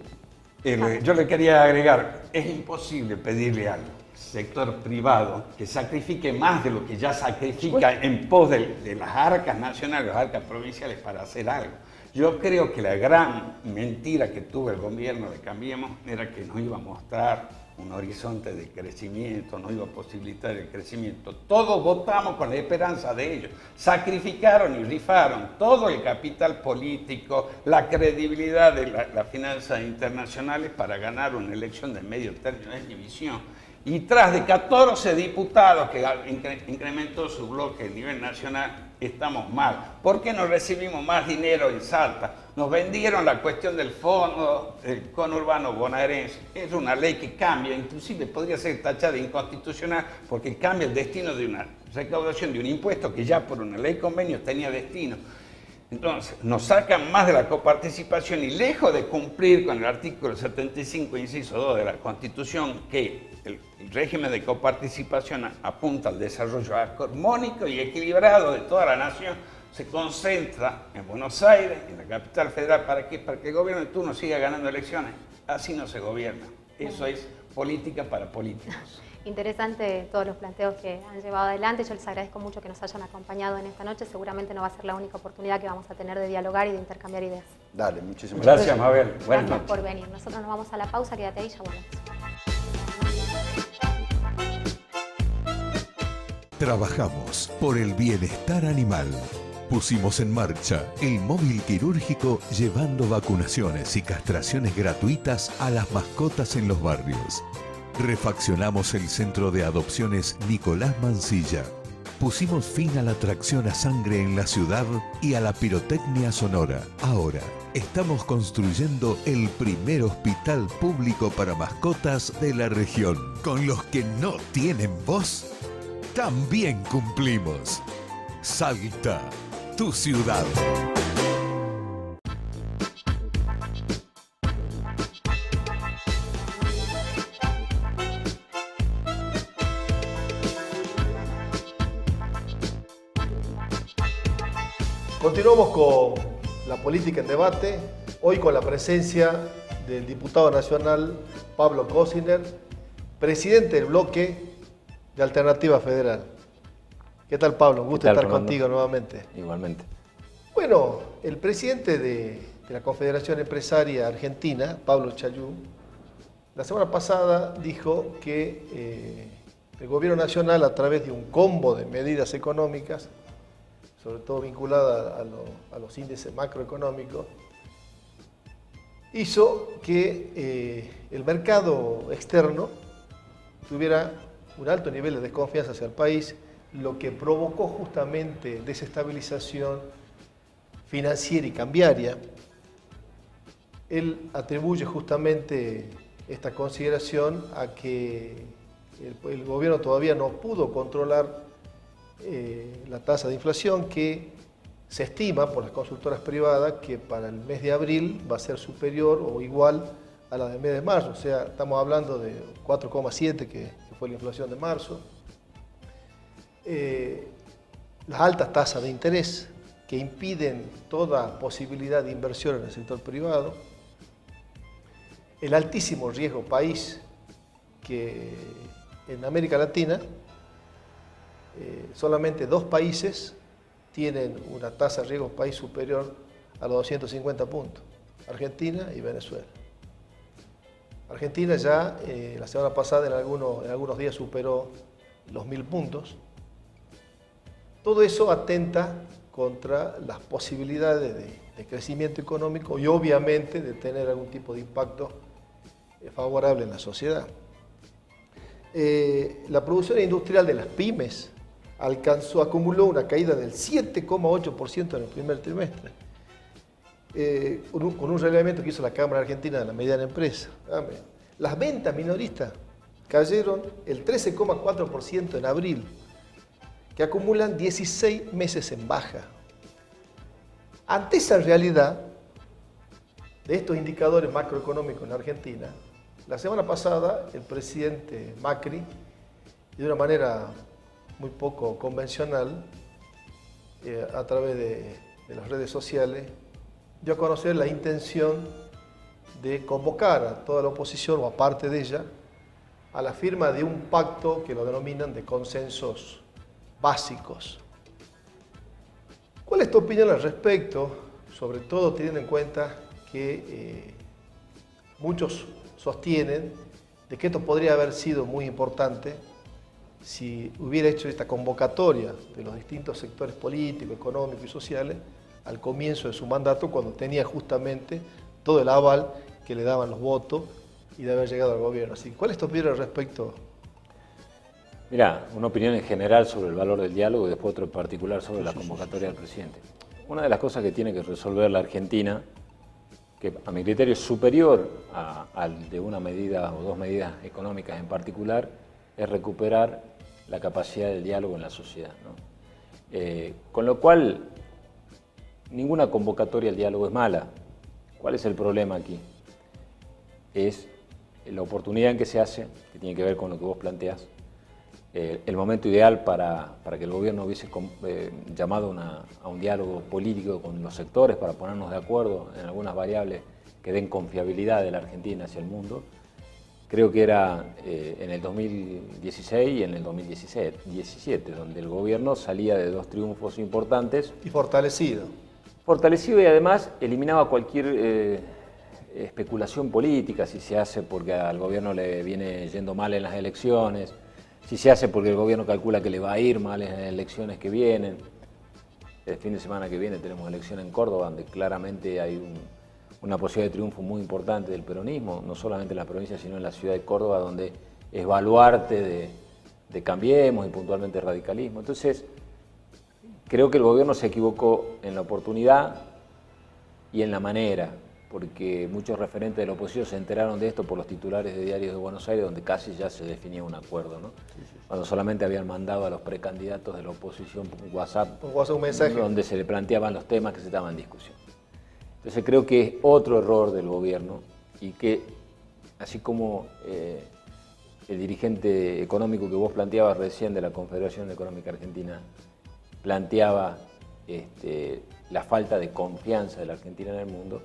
Yo le quería agregar, es imposible pedirle al sector privado que sacrifique más de lo que ya sacrifica en pos de las arcas nacionales, las arcas provinciales para hacer algo. Yo creo que la gran mentira que tuvo el gobierno de Cambiemos era que nos iba a mostrar un horizonte de crecimiento, nos iba a posibilitar el crecimiento. Todos votamos con la esperanza de ellos. Sacrificaron y rifaron todo el capital político, la credibilidad de las finanzas internacionales para ganar una elección de medio término de división. Y tras de 14 diputados que incrementó su bloque a nivel nacional, estamos mal. ¿Por qué no recibimos más dinero en Salta? Nos vendieron la cuestión del fondo, el conurbano bonaerense. Es una ley que cambia, inclusive podría ser tachada de inconstitucional porque cambia el destino de una recaudación de un impuesto que ya por una ley convenio tenía destino. Entonces, nos sacan más de la coparticipación y lejos de cumplir con el artículo 75, inciso 2 de la Constitución, que el régimen de coparticipación apunta al desarrollo armónico y equilibrado de toda la nación, se concentra en Buenos Aires, en la capital federal. ¿Para qué? Para que el gobierno de turno siga ganando elecciones. Así no se gobierna. Eso es política para políticos. Interesante todos los planteos que han llevado adelante. Yo les agradezco mucho que nos hayan acompañado en esta noche. Seguramente no va a ser la única oportunidad que vamos a tener de dialogar y de intercambiar ideas. Dale, muchísimas gracias. Gracias, Mabel. Buenas Gracias noches. por venir. Nosotros nos vamos a la pausa. Quédate ahí, ya volvemos. Trabajamos por el bienestar animal. Pusimos en marcha el móvil quirúrgico llevando vacunaciones y castraciones gratuitas a las mascotas en los barrios. Refaccionamos el centro de adopciones Nicolás Mansilla. Pusimos fin a la tracción a sangre en la ciudad y a la pirotecnia sonora. Ahora estamos construyendo el primer hospital público para mascotas de la región. Con los que no tienen voz, también cumplimos. Salta, tu ciudad. Continuamos con la política en debate, hoy con la presencia del diputado nacional Pablo Cosiner, presidente del bloque de Alternativa Federal. ¿Qué tal, Pablo? Un gusto estar contigo nuevamente. Igualmente. Bueno, el presidente de la Confederación Empresaria Argentina, Pablo Chayú, la semana pasada dijo que el gobierno nacional, a través de un combo de medidas económicas, sobre todo vinculada a los índices macroeconómicos, hizo que el mercado externo tuviera un alto nivel de desconfianza hacia el país, lo que provocó justamente desestabilización financiera y cambiaria. Él atribuye justamente esta consideración a que el gobierno todavía no pudo controlar la tasa de inflación, que se estima por las consultoras privadas que para el mes de abril va a ser superior o igual a la del mes de marzo. O sea, estamos hablando de 4,7 que fue la inflación de marzo. Las altas tasas de interés que impiden toda posibilidad de inversión en el sector privado. El altísimo riesgo país, que en América Latina solamente 2 países tienen una tasa de riesgo país superior a los 250 puntos, Argentina y Venezuela. Argentina ya la semana pasada en algunos días superó los 1000 puntos. Todo eso atenta contra las posibilidades de crecimiento económico y obviamente de tener algún tipo de impacto favorable en la sociedad. La producción industrial de las pymes acumuló una caída del 7,8% en el primer trimestre, con un relevamiento que hizo la Cámara Argentina de la Mediana Empresa. Las ventas minoristas cayeron el 13,4% en abril, que acumulan 16 meses en baja. Ante esa realidad de estos indicadores macroeconómicos en Argentina, la semana pasada el presidente Macri, de una manera muy poco convencional, a través de las redes sociales, dio a conocer la intención de convocar a toda la oposición o a parte de ella a la firma de un pacto que lo denominan de consensos básicos. ¿Cuál es tu opinión al respecto? Sobre todo teniendo en cuenta que muchos sostienen de que esto podría haber sido muy importante si hubiera hecho esta convocatoria de los distintos sectores políticos, económicos y sociales al comienzo de su mandato, cuando tenía justamente todo el aval que le daban los votos y de haber llegado al gobierno. Así, ¿cuál es tu opinión al respecto? Mirá, una opinión en general sobre el valor del diálogo y después otro en particular sobre la convocatoria del presidente. Una de las cosas que tiene que resolver la Argentina, que a mi criterio es superior al de una medida o 2 medidas económicas en particular, es recuperar la capacidad del diálogo en la sociedad, ¿no? Con lo cual, ninguna convocatoria al diálogo es mala. ¿Cuál es el problema aquí? Es la oportunidad en que se hace, que tiene que ver con lo que vos planteás, el momento ideal para que el gobierno hubiese llamado a un diálogo político con los sectores para ponernos de acuerdo en algunas variables que den confiabilidad de la Argentina hacia el mundo. Creo que era en el 2016 y en el 2017, donde el gobierno salía de 2 triunfos importantes. Y fortalecido. Fortalecido y además eliminaba cualquier especulación política, si se hace porque al gobierno le viene yendo mal en las elecciones, si se hace porque el gobierno calcula que le va a ir mal en las elecciones que vienen. El fin de semana que viene tenemos elección en Córdoba, donde claramente hay una posibilidad de triunfo muy importante del peronismo, no solamente en la provincia, sino en la ciudad de Córdoba, donde es baluarte de Cambiemos y puntualmente radicalismo. Entonces, creo que el gobierno se equivocó en la oportunidad y en la manera, porque muchos referentes de la oposición se enteraron de esto por los titulares de diarios de Buenos Aires, donde casi ya se definía un acuerdo, ¿no? Cuando solamente habían mandado a los precandidatos de la oposición por WhatsApp, un mensaje donde se le planteaban los temas que se estaban en discusión. Entonces creo que es otro error del gobierno y que, así como el dirigente económico que vos planteabas recién de la Confederación Económica Argentina planteaba la falta de confianza de la Argentina en el mundo,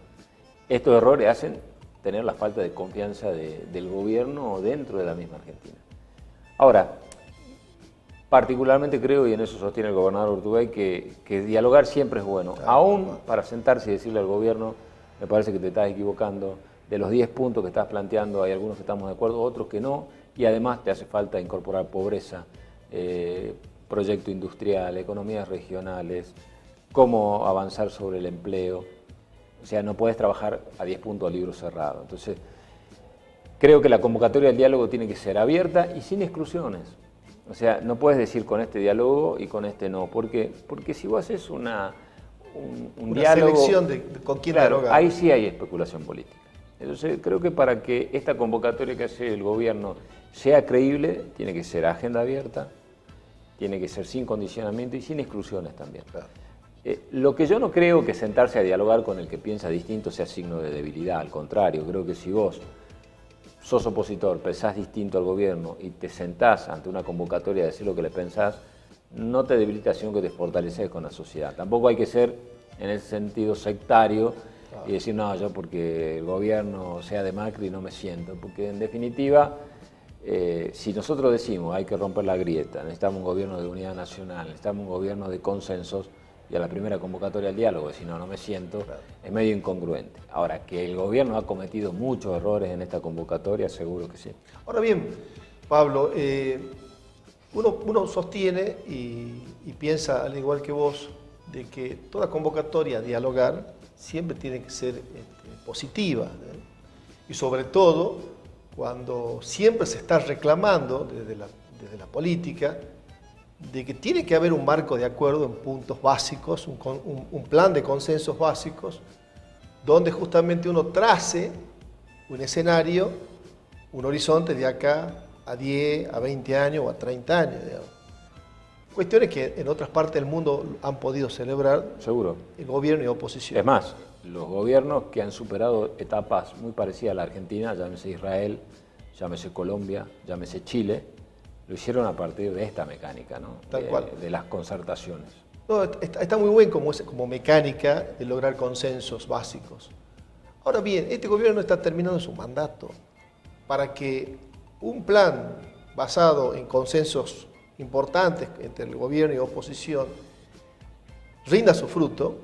estos errores hacen tener la falta de confianza del gobierno dentro de la misma Argentina. Ahora, particularmente creo, y en eso sostiene el gobernador Urtubey, que dialogar siempre es bueno. Aún para sentarse y decirle al gobierno, me parece que te estás equivocando, de los 10 puntos que estás planteando hay algunos que estamos de acuerdo, otros que no, y además te hace falta incorporar pobreza, proyecto industrial, economías regionales, cómo avanzar sobre el empleo. O sea, no puedes trabajar a 10 puntos a libro cerrado. Entonces, creo que la convocatoria del diálogo tiene que ser abierta y sin exclusiones. O sea, no puedes decir con este diálogo y con este no. ¿Por qué? Porque si vos haces un diálogo... selección de con quién dialogar. Ahí sí hay especulación política. Entonces, creo que para que esta convocatoria que hace el gobierno sea creíble, tiene que ser agenda abierta, tiene que ser sin condicionamiento y sin exclusiones también. Claro. Lo que yo no creo que sentarse a dialogar con el que piensa distinto sea signo de debilidad, al contrario, creo que si vos sos opositor, pensás distinto al gobierno y te sentás ante una convocatoria a decir lo que le pensás, no te debilita, sino que te fortaleces con la sociedad. Tampoco hay que ser, en ese sentido, sectario y decir, no, yo porque el gobierno sea de Macri no me siento, porque en definitiva, si nosotros decimos hay que romper la grieta, necesitamos un gobierno de unidad nacional, necesitamos un gobierno de consensos, y a la primera convocatoria al diálogo, decir no me siento, es medio incongruente. Ahora, que el gobierno ha cometido muchos errores en esta convocatoria, seguro que sí. Ahora bien, Pablo, uno sostiene y piensa, al igual que vos, de que toda convocatoria a dialogar siempre tiene que ser positiva, ¿eh? Y sobre todo cuando siempre se está reclamando desde la política de que tiene que haber un marco de acuerdo en puntos básicos, un plan de consensos básicos, donde justamente uno trace un escenario, un horizonte de acá a 10, a 20 años o a 30 años, digamos. Cuestiones que en otras partes del mundo han podido celebrar. Seguro. El gobierno y oposición. Es más, los gobiernos que han superado etapas muy parecidas a la Argentina, llámese Israel, llámese Colombia, llámese Chile, lo hicieron a partir de esta mecánica, ¿no? Tal cual. De las concertaciones. No, está muy bien como mecánica de lograr consensos básicos. Ahora bien, este gobierno está terminando su mandato. Para que un plan basado en consensos importantes entre el gobierno y oposición rinda su fruto,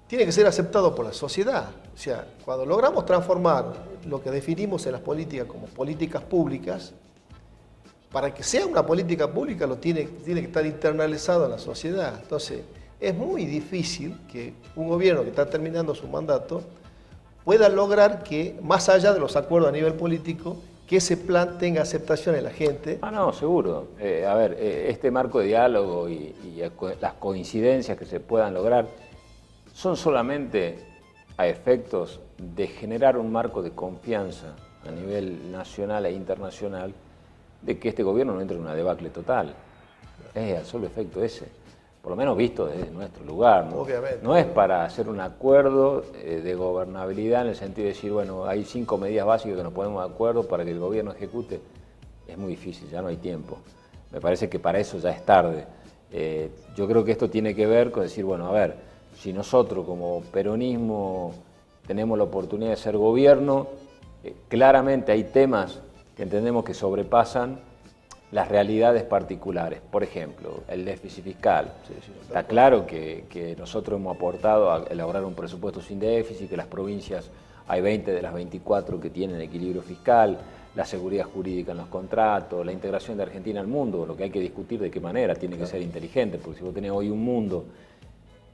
tiene que ser aceptado por la sociedad. O sea, cuando logramos transformar lo que definimos en las políticas como políticas públicas, para que sea una política pública tiene que estar internalizado en la sociedad. Entonces, es muy difícil que un gobierno que está terminando su mandato pueda lograr que, más allá de los acuerdos a nivel político, que ese plan tenga aceptación en la gente. No, seguro. Este marco de diálogo y las coincidencias que se puedan lograr son solamente a efectos de generar un marco de confianza a nivel nacional e internacional de que este gobierno no entre en una debacle total. Es al solo efecto ese, por lo menos visto desde nuestro lugar, ¿no? Obviamente. No es para hacer un acuerdo de gobernabilidad en el sentido de decir, bueno, hay 5 medidas básicas que nos ponemos de acuerdo para que el gobierno ejecute. Es muy difícil, ya no hay tiempo. Me parece que para eso ya es tarde. Yo creo que esto tiene que ver con decir, bueno, a ver, si nosotros como peronismo tenemos la oportunidad de ser gobierno, claramente hay temas que entendemos que sobrepasan las realidades particulares. Por ejemplo, el déficit fiscal. Está claro que nosotros hemos aportado a elaborar un presupuesto sin déficit, que las provincias, hay 20 de las 24 que tienen equilibrio fiscal, la seguridad jurídica en los contratos, la integración de Argentina al mundo, lo que hay que discutir de qué manera tiene que ser inteligente, porque si vos tenés hoy un mundo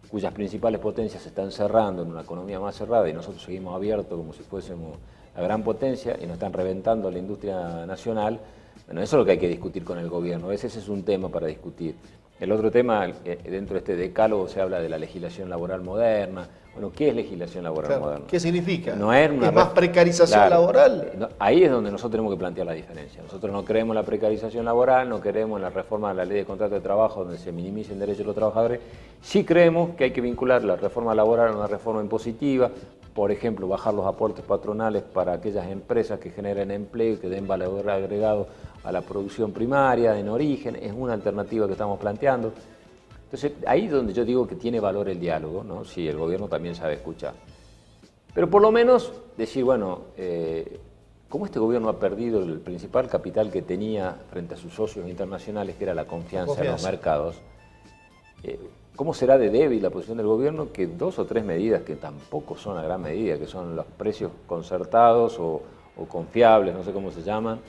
cuyas principales potencias se están cerrando en una economía más cerrada y nosotros seguimos abiertos como si fuésemos la gran potencia y nos están reventando la industria nacional, bueno, eso es lo que hay que discutir con el gobierno. Ese es un tema para discutir. El otro tema, dentro de este decálogo se habla de la legislación laboral moderna. Bueno, ¿qué es legislación laboral moderna? ¿Qué significa? No es más precarización laboral. No, ahí es donde nosotros tenemos que plantear la diferencia. Nosotros no creemos en la precarización laboral, no creemos en la reforma de la ley de contrato de trabajo donde se minimicen derechos de los trabajadores. Sí creemos que hay que vincular la reforma laboral a una reforma impositiva. Por ejemplo, bajar los aportes patronales para aquellas empresas que generen empleo y que den valor agregado a la producción primaria, en origen, es una alternativa que estamos planteando. Entonces, ahí es donde yo digo que tiene valor el diálogo, ¿no? Si el gobierno también sabe escuchar. Pero por lo menos decir, bueno, como este gobierno ha perdido el principal capital que tenía frente a sus socios internacionales, que era la confianza en los mercados, ¿cómo será de débil la posición del gobierno que 2 o 3 medidas, que tampoco son la gran medida, que son los precios concertados o confiables, no sé cómo se llaman,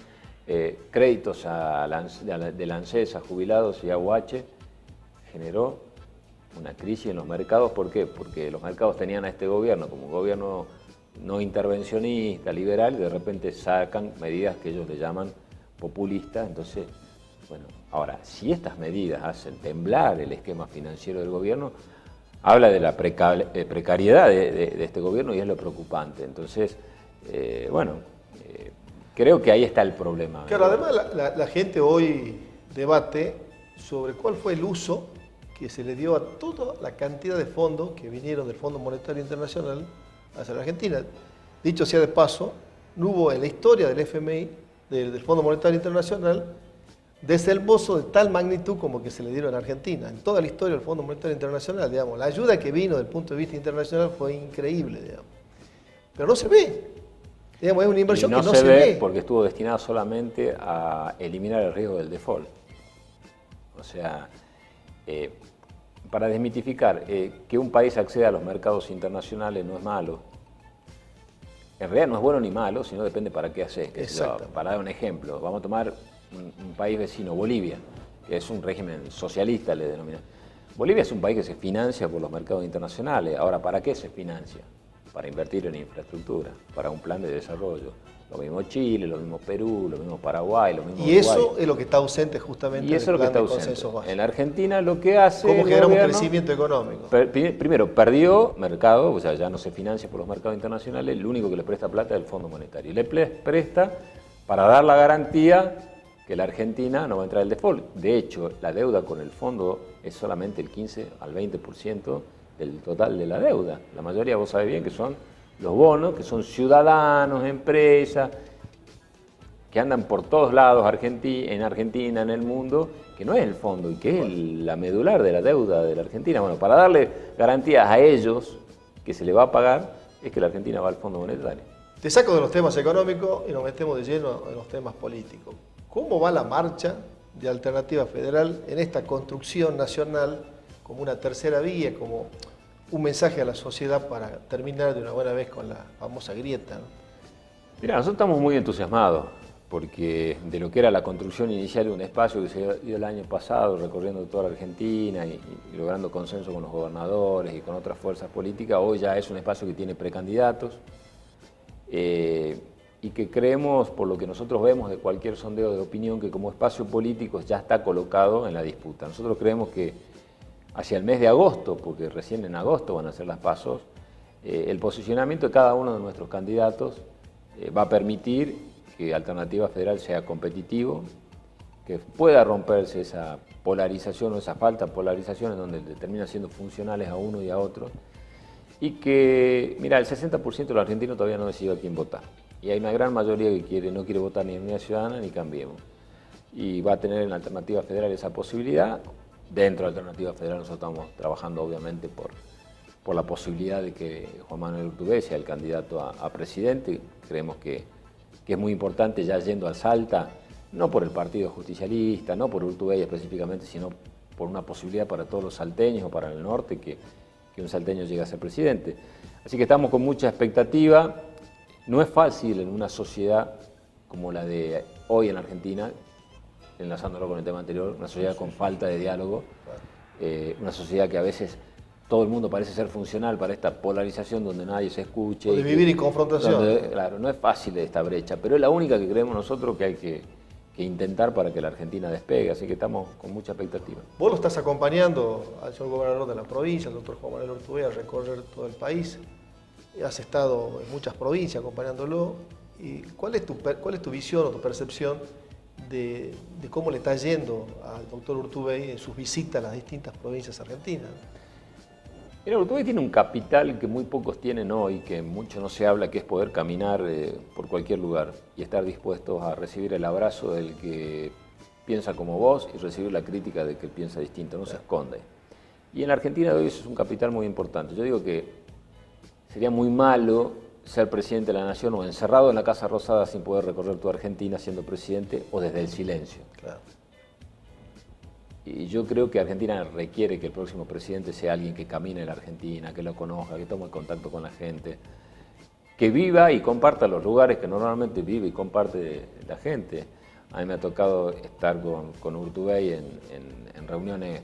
créditos de la ANSES a jubilados y AUH, generó una crisis en los mercados? ¿Por qué? Porque los mercados tenían a este gobierno como un gobierno no intervencionista, liberal, y de repente sacan medidas que ellos le llaman populistas. Entonces, bueno, ahora, si estas medidas hacen temblar el esquema financiero del gobierno, habla de la precariedad de este gobierno y es lo preocupante. Entonces, creo que ahí está el problema. Claro, además la gente hoy debate sobre cuál fue el uso que se le dio a toda la cantidad de fondos que vinieron del Fondo Monetario Internacional hacia la Argentina. Dicho sea de paso, no hubo en la historia del FMI, del Fondo Monetario Internacional, desembolso de tal magnitud como que se le dieron a Argentina. En toda la historia del Fondo Monetario Internacional, digamos, la ayuda que vino desde el punto de vista internacional fue increíble, digamos. Pero no se ve. Digamos, es una inversión y no que no se ve ve. porque estuvo destinada solamente a eliminar el riesgo del default. O sea, para desmitificar, que un país acceda a los mercados internacionales no es malo. En realidad no es bueno ni malo, sino depende para qué haces. Para dar un ejemplo, vamos a tomar un país vecino, Bolivia, que es un régimen socialista, le denominan. Bolivia es un país que se financia por los mercados internacionales. Ahora, ¿para qué se financia? Para invertir en infraestructura, para un plan de desarrollo. Lo mismo Chile, lo mismo Perú, lo mismo Paraguay, lo mismo Y Uruguay. eso es lo que está ausente justamente y eso del es lo que plan está de ausente. consenso básico. En la Argentina lo que hace ¿Cómo el generamos gobierno, crecimiento económico? Primero, perdió mercado, o sea, ya no se financia por los mercados internacionales, el único que le presta plata es el Fondo Monetario. Y le presta para dar la garantía que la Argentina no va a entrar en el default. De hecho, la deuda con el fondo es solamente el 15 al 20% del total de la deuda. La mayoría, vos sabés bien, que son los bonos, que son ciudadanos, empresas, que andan por todos lados en Argentina, en el mundo, que no es el fondo y que es la medular de la deuda de la Argentina. Bueno, para darle garantías a ellos que se le va a pagar, es que la Argentina va al Fondo Monetario. Te saco de los temas económicos y nos metemos de lleno en los temas políticos. ¿Cómo va la marcha de Alternativa Federal en esta construcción nacional como una tercera vía, como un mensaje a la sociedad para terminar de una buena vez con la famosa grieta, ¿no? Mira, nosotros estamos muy entusiasmados porque de lo que era la construcción inicial de un espacio que se dio el año pasado recorriendo toda la Argentina y logrando consenso con los gobernadores y con otras fuerzas políticas, hoy ya es un espacio que tiene precandidatos y que creemos, por lo que nosotros vemos de cualquier sondeo de opinión, que como espacio político ya está colocado en la disputa. Nosotros creemos que hacia el mes de agosto, porque recién en agosto van a ser las pasos, el posicionamiento de cada uno de nuestros candidatos va a permitir que Alternativa Federal sea competitivo, que pueda romperse esa polarización o esa falta de polarización en donde terminan siendo funcionales a uno y a otro, y que, mira, el 60% de los argentinos todavía no decidió a quién votar, y hay una gran mayoría que no quiere votar ni en Unidad Ciudadana ni Cambiemos, y va a tener en Alternativa Federal esa posibilidad. Dentro de Alternativa Federal nosotros estamos trabajando obviamente por la posibilidad de que Juan Manuel Urtubey sea el candidato a presidente. Creemos que es muy importante, ya yendo al Salta, no por el Partido Justicialista, no por Urtubey específicamente, sino por una posibilidad para todos los salteños o para el norte que un salteño llegue a ser presidente. Así que estamos con mucha expectativa. No es fácil en una sociedad como la de hoy en Argentina, enlazándolo con el tema anterior, una sociedad con falta de diálogo, una sociedad que a veces todo el mundo parece ser funcional para esta polarización donde nadie se escuche. De vivir en confrontación. Claro, no es fácil esta brecha, pero es la única que creemos nosotros que hay que intentar para que la Argentina despegue, así que estamos con mucha expectativa. Vos lo estás acompañando al señor gobernador de la provincia, el doctor Juan Manuel Urtubey, a recorrer todo el país. Has estado en muchas provincias acompañándolo. ¿Y cuál es tu visión o tu percepción de cómo le está yendo al doctor Urtubey en sus visitas a las distintas provincias argentinas? Mira, Urtubey tiene un capital que muy pocos tienen hoy, que mucho no se habla, que es poder caminar por cualquier lugar y estar dispuestos a recibir el abrazo del que piensa como vos y recibir la crítica del que piensa distinto, no se esconde. Y en la Argentina de hoy eso es un capital muy importante. Yo digo que sería muy malo ser presidente de la nación o encerrado en la Casa Rosada sin poder recorrer toda Argentina siendo presidente o desde el silencio. Claro. Y yo creo que Argentina requiere que el próximo presidente sea alguien que camine en la Argentina, que lo conozca, que tome contacto con la gente, que viva y comparta los lugares que normalmente vive y comparte la gente. A mí me ha tocado estar con Urtubey en reuniones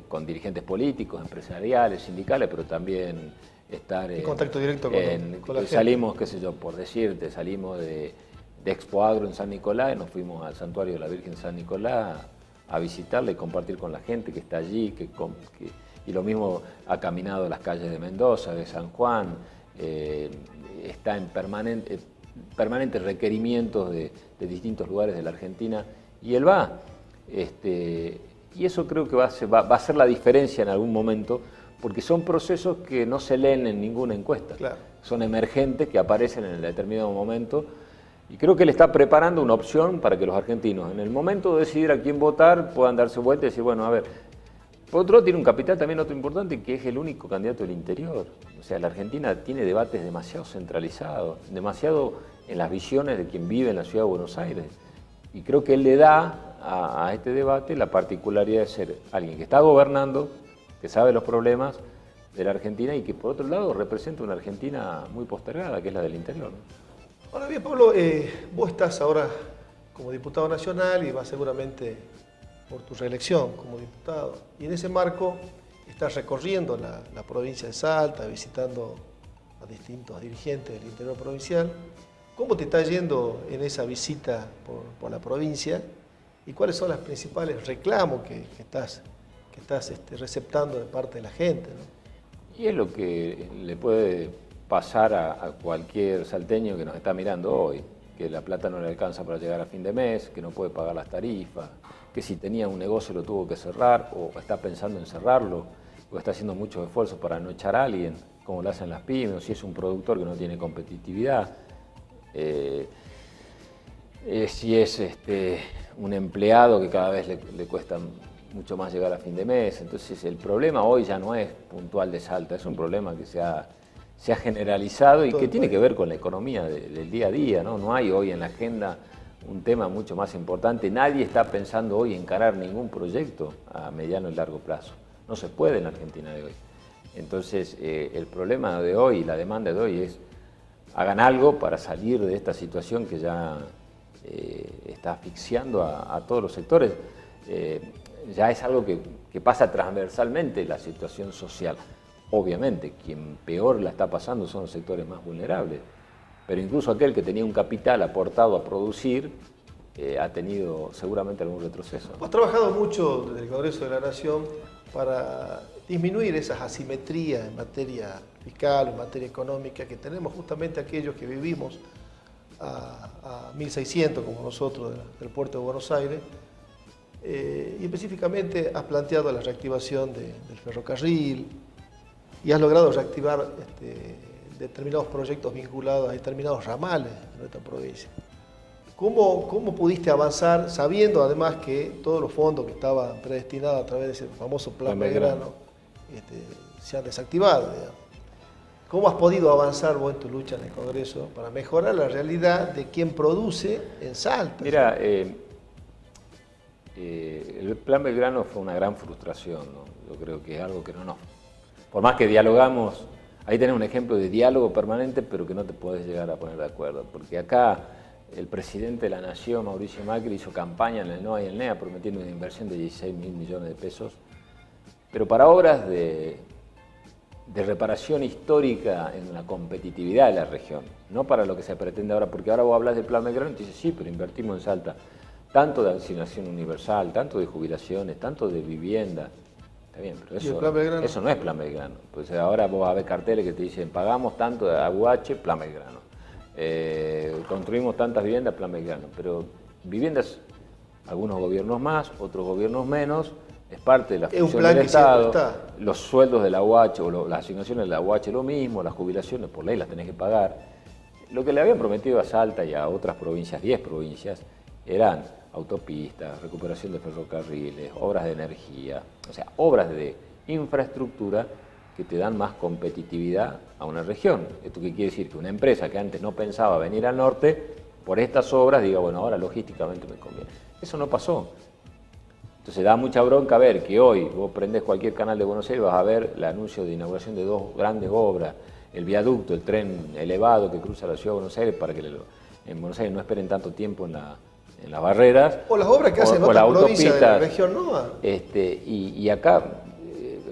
con dirigentes políticos, empresariales, sindicales, pero también estar en contacto directo con la gente. Salimos, qué sé yo, por decirte, salimos de Expo Agro en San Nicolás y nos fuimos al Santuario de la Virgen San Nicolás a visitarla y compartir con la gente que está allí, y lo mismo ha caminado las calles de Mendoza, de San Juan, está en permanentes requerimientos de distintos lugares de la Argentina, y él va. Y eso creo que va a ser la diferencia en algún momento, porque son procesos que no se leen en ninguna encuesta. Claro. Son emergentes que aparecen en determinado momento. Y creo que él está preparando una opción para que los argentinos, en el momento de decidir a quién votar, puedan darse vuelta y decir, bueno, a ver. Por otro lado, tiene un capital también otro importante, que es el único candidato del interior. O sea, la Argentina tiene debates demasiado centralizados, demasiado en las visiones de quien vive en la ciudad de Buenos Aires. Y creo que él le da a este debate la particularidad de ser alguien que está gobernando, que sabe los problemas de la Argentina y que por otro lado representa una Argentina muy postergada, que es la del interior, ¿no? Ahora bien, Pablo, vos estás ahora como diputado nacional y vas seguramente por tu reelección como diputado. Y en ese marco estás recorriendo la provincia de Salta, visitando a distintos dirigentes del interior provincial. ¿Cómo te está yendo en esa visita por la provincia? ¿Y cuáles son los principales reclamos que estás receptando de parte de la gente, ¿no? Y es lo que le puede pasar a cualquier salteño que nos está mirando hoy, que la plata no le alcanza para llegar a fin de mes, que no puede pagar las tarifas, que si tenía un negocio lo tuvo que cerrar o está pensando en cerrarlo, o está haciendo muchos esfuerzos para no echar a alguien, como lo hacen las pymes, o si es un productor que no tiene competitividad. Si es un empleado que cada vez le cuesta mucho más llegar a fin de mes. Entonces el problema hoy ya no es puntual de Salta, es un problema que se ha generalizado y que tiene que ver con la economía del día a día, ¿no? No hay hoy en la agenda un tema mucho más importante. Nadie está pensando hoy encarar ningún proyecto a mediano y largo plazo. No se puede en la Argentina de hoy. Entonces el problema de hoy, la demanda de hoy es hagan algo para salir de esta situación que ya está asfixiando a todos los sectores. Ya es algo que pasa transversalmente la situación social. Obviamente, quien peor la está pasando son los sectores más vulnerables, pero incluso aquel que tenía un capital aportado a producir ha tenido seguramente algún retroceso. Has trabajado mucho desde el Congreso de la Nación para disminuir esas asimetrías en materia fiscal, en materia económica, que tenemos justamente aquellos que vivimos a 1.600 como nosotros del puerto de Buenos Aires. Y específicamente has planteado la reactivación del ferrocarril y has logrado reactivar determinados proyectos vinculados a determinados ramales de nuestra provincia. ¿Cómo pudiste avanzar sabiendo además que todos los fondos que estaban predestinados a través de ese famoso Plan Belgrano se han desactivado, digamos? ¿Cómo has podido avanzar vos en tu lucha en el Congreso para mejorar la realidad de quien produce en Salta? Mira, el Plan Belgrano fue una gran frustración, ¿no? Yo creo que es algo que no nos... Por más que dialogamos, ahí tenés un ejemplo de diálogo permanente, pero que no te podés llegar a poner de acuerdo. Porque acá el presidente de la Nación, Mauricio Macri, hizo campaña en el NOA y el NEA prometiendo una inversión de 16.000 millones de pesos, pero para obras de reparación histórica en la competitividad de la región, no para lo que se pretende ahora, porque ahora vos hablas del Plan Belgrano y te dices, sí, pero invertimos en Salta tanto de asignación universal, tanto de jubilaciones, tanto de vivienda. Está bien, pero eso no es Plan Belgrano. Pues ahora vos vas a ver carteles que te dicen, pagamos tanto de AUH, Plan Belgrano. Construimos tantas viviendas, Plan Belgrano. Pero viviendas, algunos gobiernos más, otros gobiernos menos, es parte de la función del Estado. Los sueldos de la UH o las asignaciones de la UH lo mismo, las jubilaciones por ley las tenés que pagar. Lo que le habían prometido a Salta y a otras provincias, 10 provincias, eran autopistas, recuperación de ferrocarriles, obras de energía, o sea, obras de infraestructura que te dan más competitividad a una región. ¿Esto qué quiere decir? Que una empresa que antes no pensaba venir al norte, por estas obras diga, bueno, ahora logísticamente me conviene. Eso no pasó. Entonces da mucha bronca ver que hoy vos prendés cualquier canal de Buenos Aires, vas a ver el anuncio de inauguración de 2 grandes obras, el viaducto, el tren elevado que cruza la ciudad de Buenos Aires para que en Buenos Aires no esperen tanto tiempo en las barreras. O las obras que hacen otras provincias de la región NOA. Y acá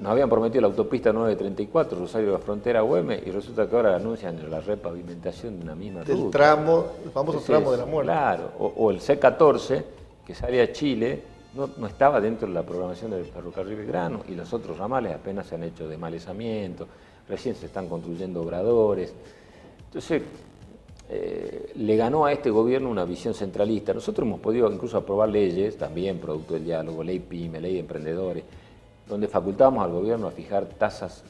nos habían prometido la autopista 934, Rosario de la Frontera, Güemes, y resulta que ahora anuncian la repavimentación de una misma ruta. Del tramo, el famoso tramo de la muerte. Claro, o el C14, que sale a Chile, no estaba dentro de la programación del ferrocarril Belgrano, y los otros ramales apenas se han hecho desmalezamiento, recién se están construyendo obradores. Entonces, le ganó a este gobierno una visión centralista. Nosotros hemos podido incluso aprobar leyes, también producto del diálogo, ley PYME, ley de emprendedores, donde facultábamos al gobierno a fijar tasas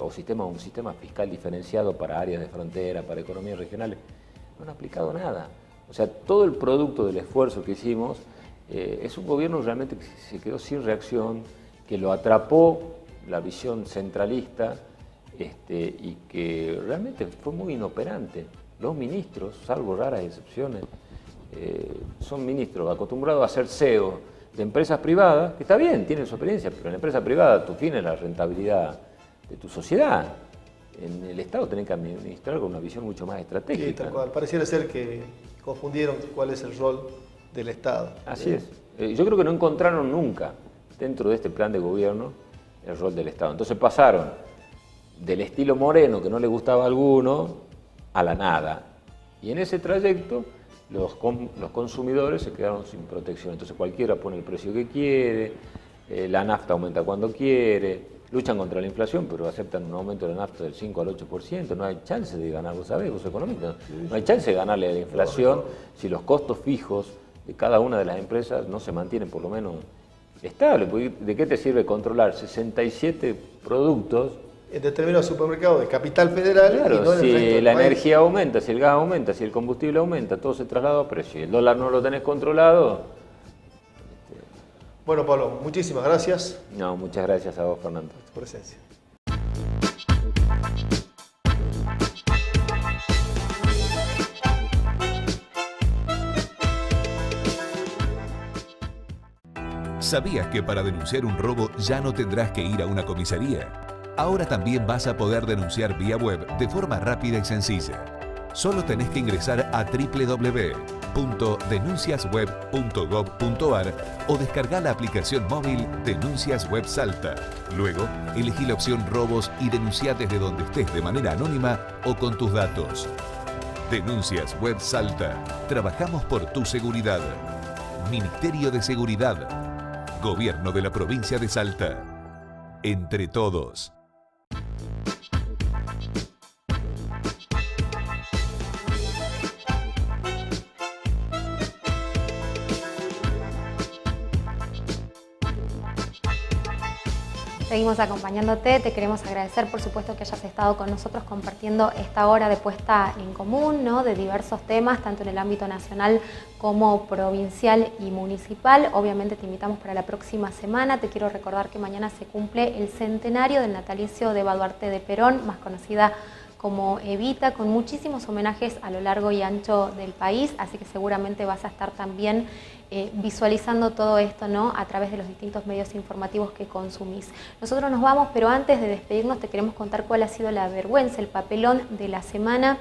o un sistema fiscal diferenciado para áreas de frontera, para economías regionales. No han aplicado nada. O sea, todo el producto del esfuerzo que hicimos es un gobierno realmente que se quedó sin reacción, que lo atrapó la visión centralista y que realmente fue muy inoperante. Los ministros, salvo raras excepciones, son ministros acostumbrados a ser CEO de empresas privadas, que está bien, tienen su experiencia, pero en la empresa privada tu fin es la rentabilidad de tu sociedad. En el Estado tenés que administrar con una visión mucho más estratégica. Sí, tal cual. Pareciera ser que confundieron cuál es el rol del Estado. Así es. Yo creo que no encontraron nunca dentro de este plan de gobierno el rol del Estado. Entonces pasaron del estilo Moreno, que no le gustaba a alguno, a la nada. Y en ese trayecto los consumidores se quedaron sin protección. Entonces cualquiera pone el precio que quiere, la nafta aumenta cuando quiere, luchan contra la inflación, pero aceptan un aumento de la nafta del 5 al 8%. No hay chance de ganar, vos sabés, vos economistas, no hay chance de ganarle a la inflación si los costos fijos de cada una de las empresas no se mantienen por lo menos estables. ¿De qué te sirve controlar 67 productos? En determinados supermercados de Capital Federal. Claro, y no en el resto si del la país. energía aumenta, si el gas aumenta, si el combustible aumenta, todo se traslada a precio. Si el dólar no lo tenés controlado. Bueno, Pablo, muchísimas gracias No, muchas gracias a vos, Fernando. por tu presencia. ¿Sabías que para denunciar un robo ya no tendrás que ir a una comisaría? Ahora también vas a poder denunciar vía web de forma rápida y sencilla. Solo tenés que ingresar a www.denunciasweb.gov.ar o descargar la aplicación móvil Denuncias Web Salta. Luego, elegí la opción Robos y denuncia desde donde estés de manera anónima o con tus datos. Denuncias Web Salta. Trabajamos por tu seguridad. Ministerio de Seguridad. Gobierno de la provincia de Salta. Entre todos. Seguimos acompañándote, te queremos agradecer por supuesto que hayas estado con nosotros compartiendo esta hora de puesta en común, ¿no?, de diversos temas, tanto en el ámbito nacional como provincial y municipal. Obviamente te invitamos para la próxima semana. Te quiero recordar que mañana se cumple el centenario del natalicio de Eva Duarte de Perón, más conocida como Evita, con muchísimos homenajes a lo largo y ancho del país, así que seguramente vas a estar también visualizando todo esto, ¿no?, a través de los distintos medios informativos que consumís. Nosotros nos vamos, pero antes de despedirnos te queremos contar cuál ha sido la vergüenza, el papelón de la semana.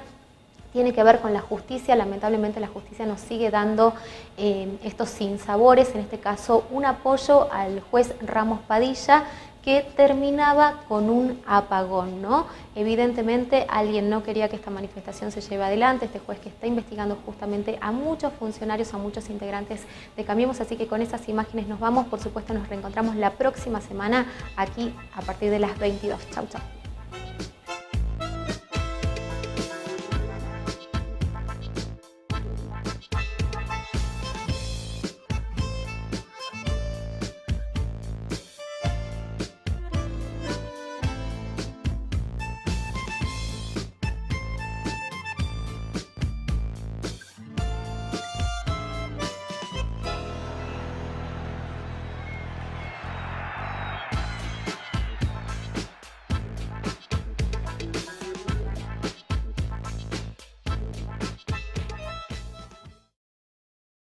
Tiene que ver con la justicia. Lamentablemente la justicia nos sigue dando estos sinsabores, en este caso un apoyo al juez Ramos Padilla, que terminaba con un apagón, ¿no? Evidentemente alguien no quería que esta manifestación se lleve adelante, este juez que está investigando justamente a muchos funcionarios, a muchos integrantes de Cambiemos, así que con esas imágenes nos vamos. Por supuesto nos reencontramos la próxima semana aquí a partir de las 22. Chau, chau.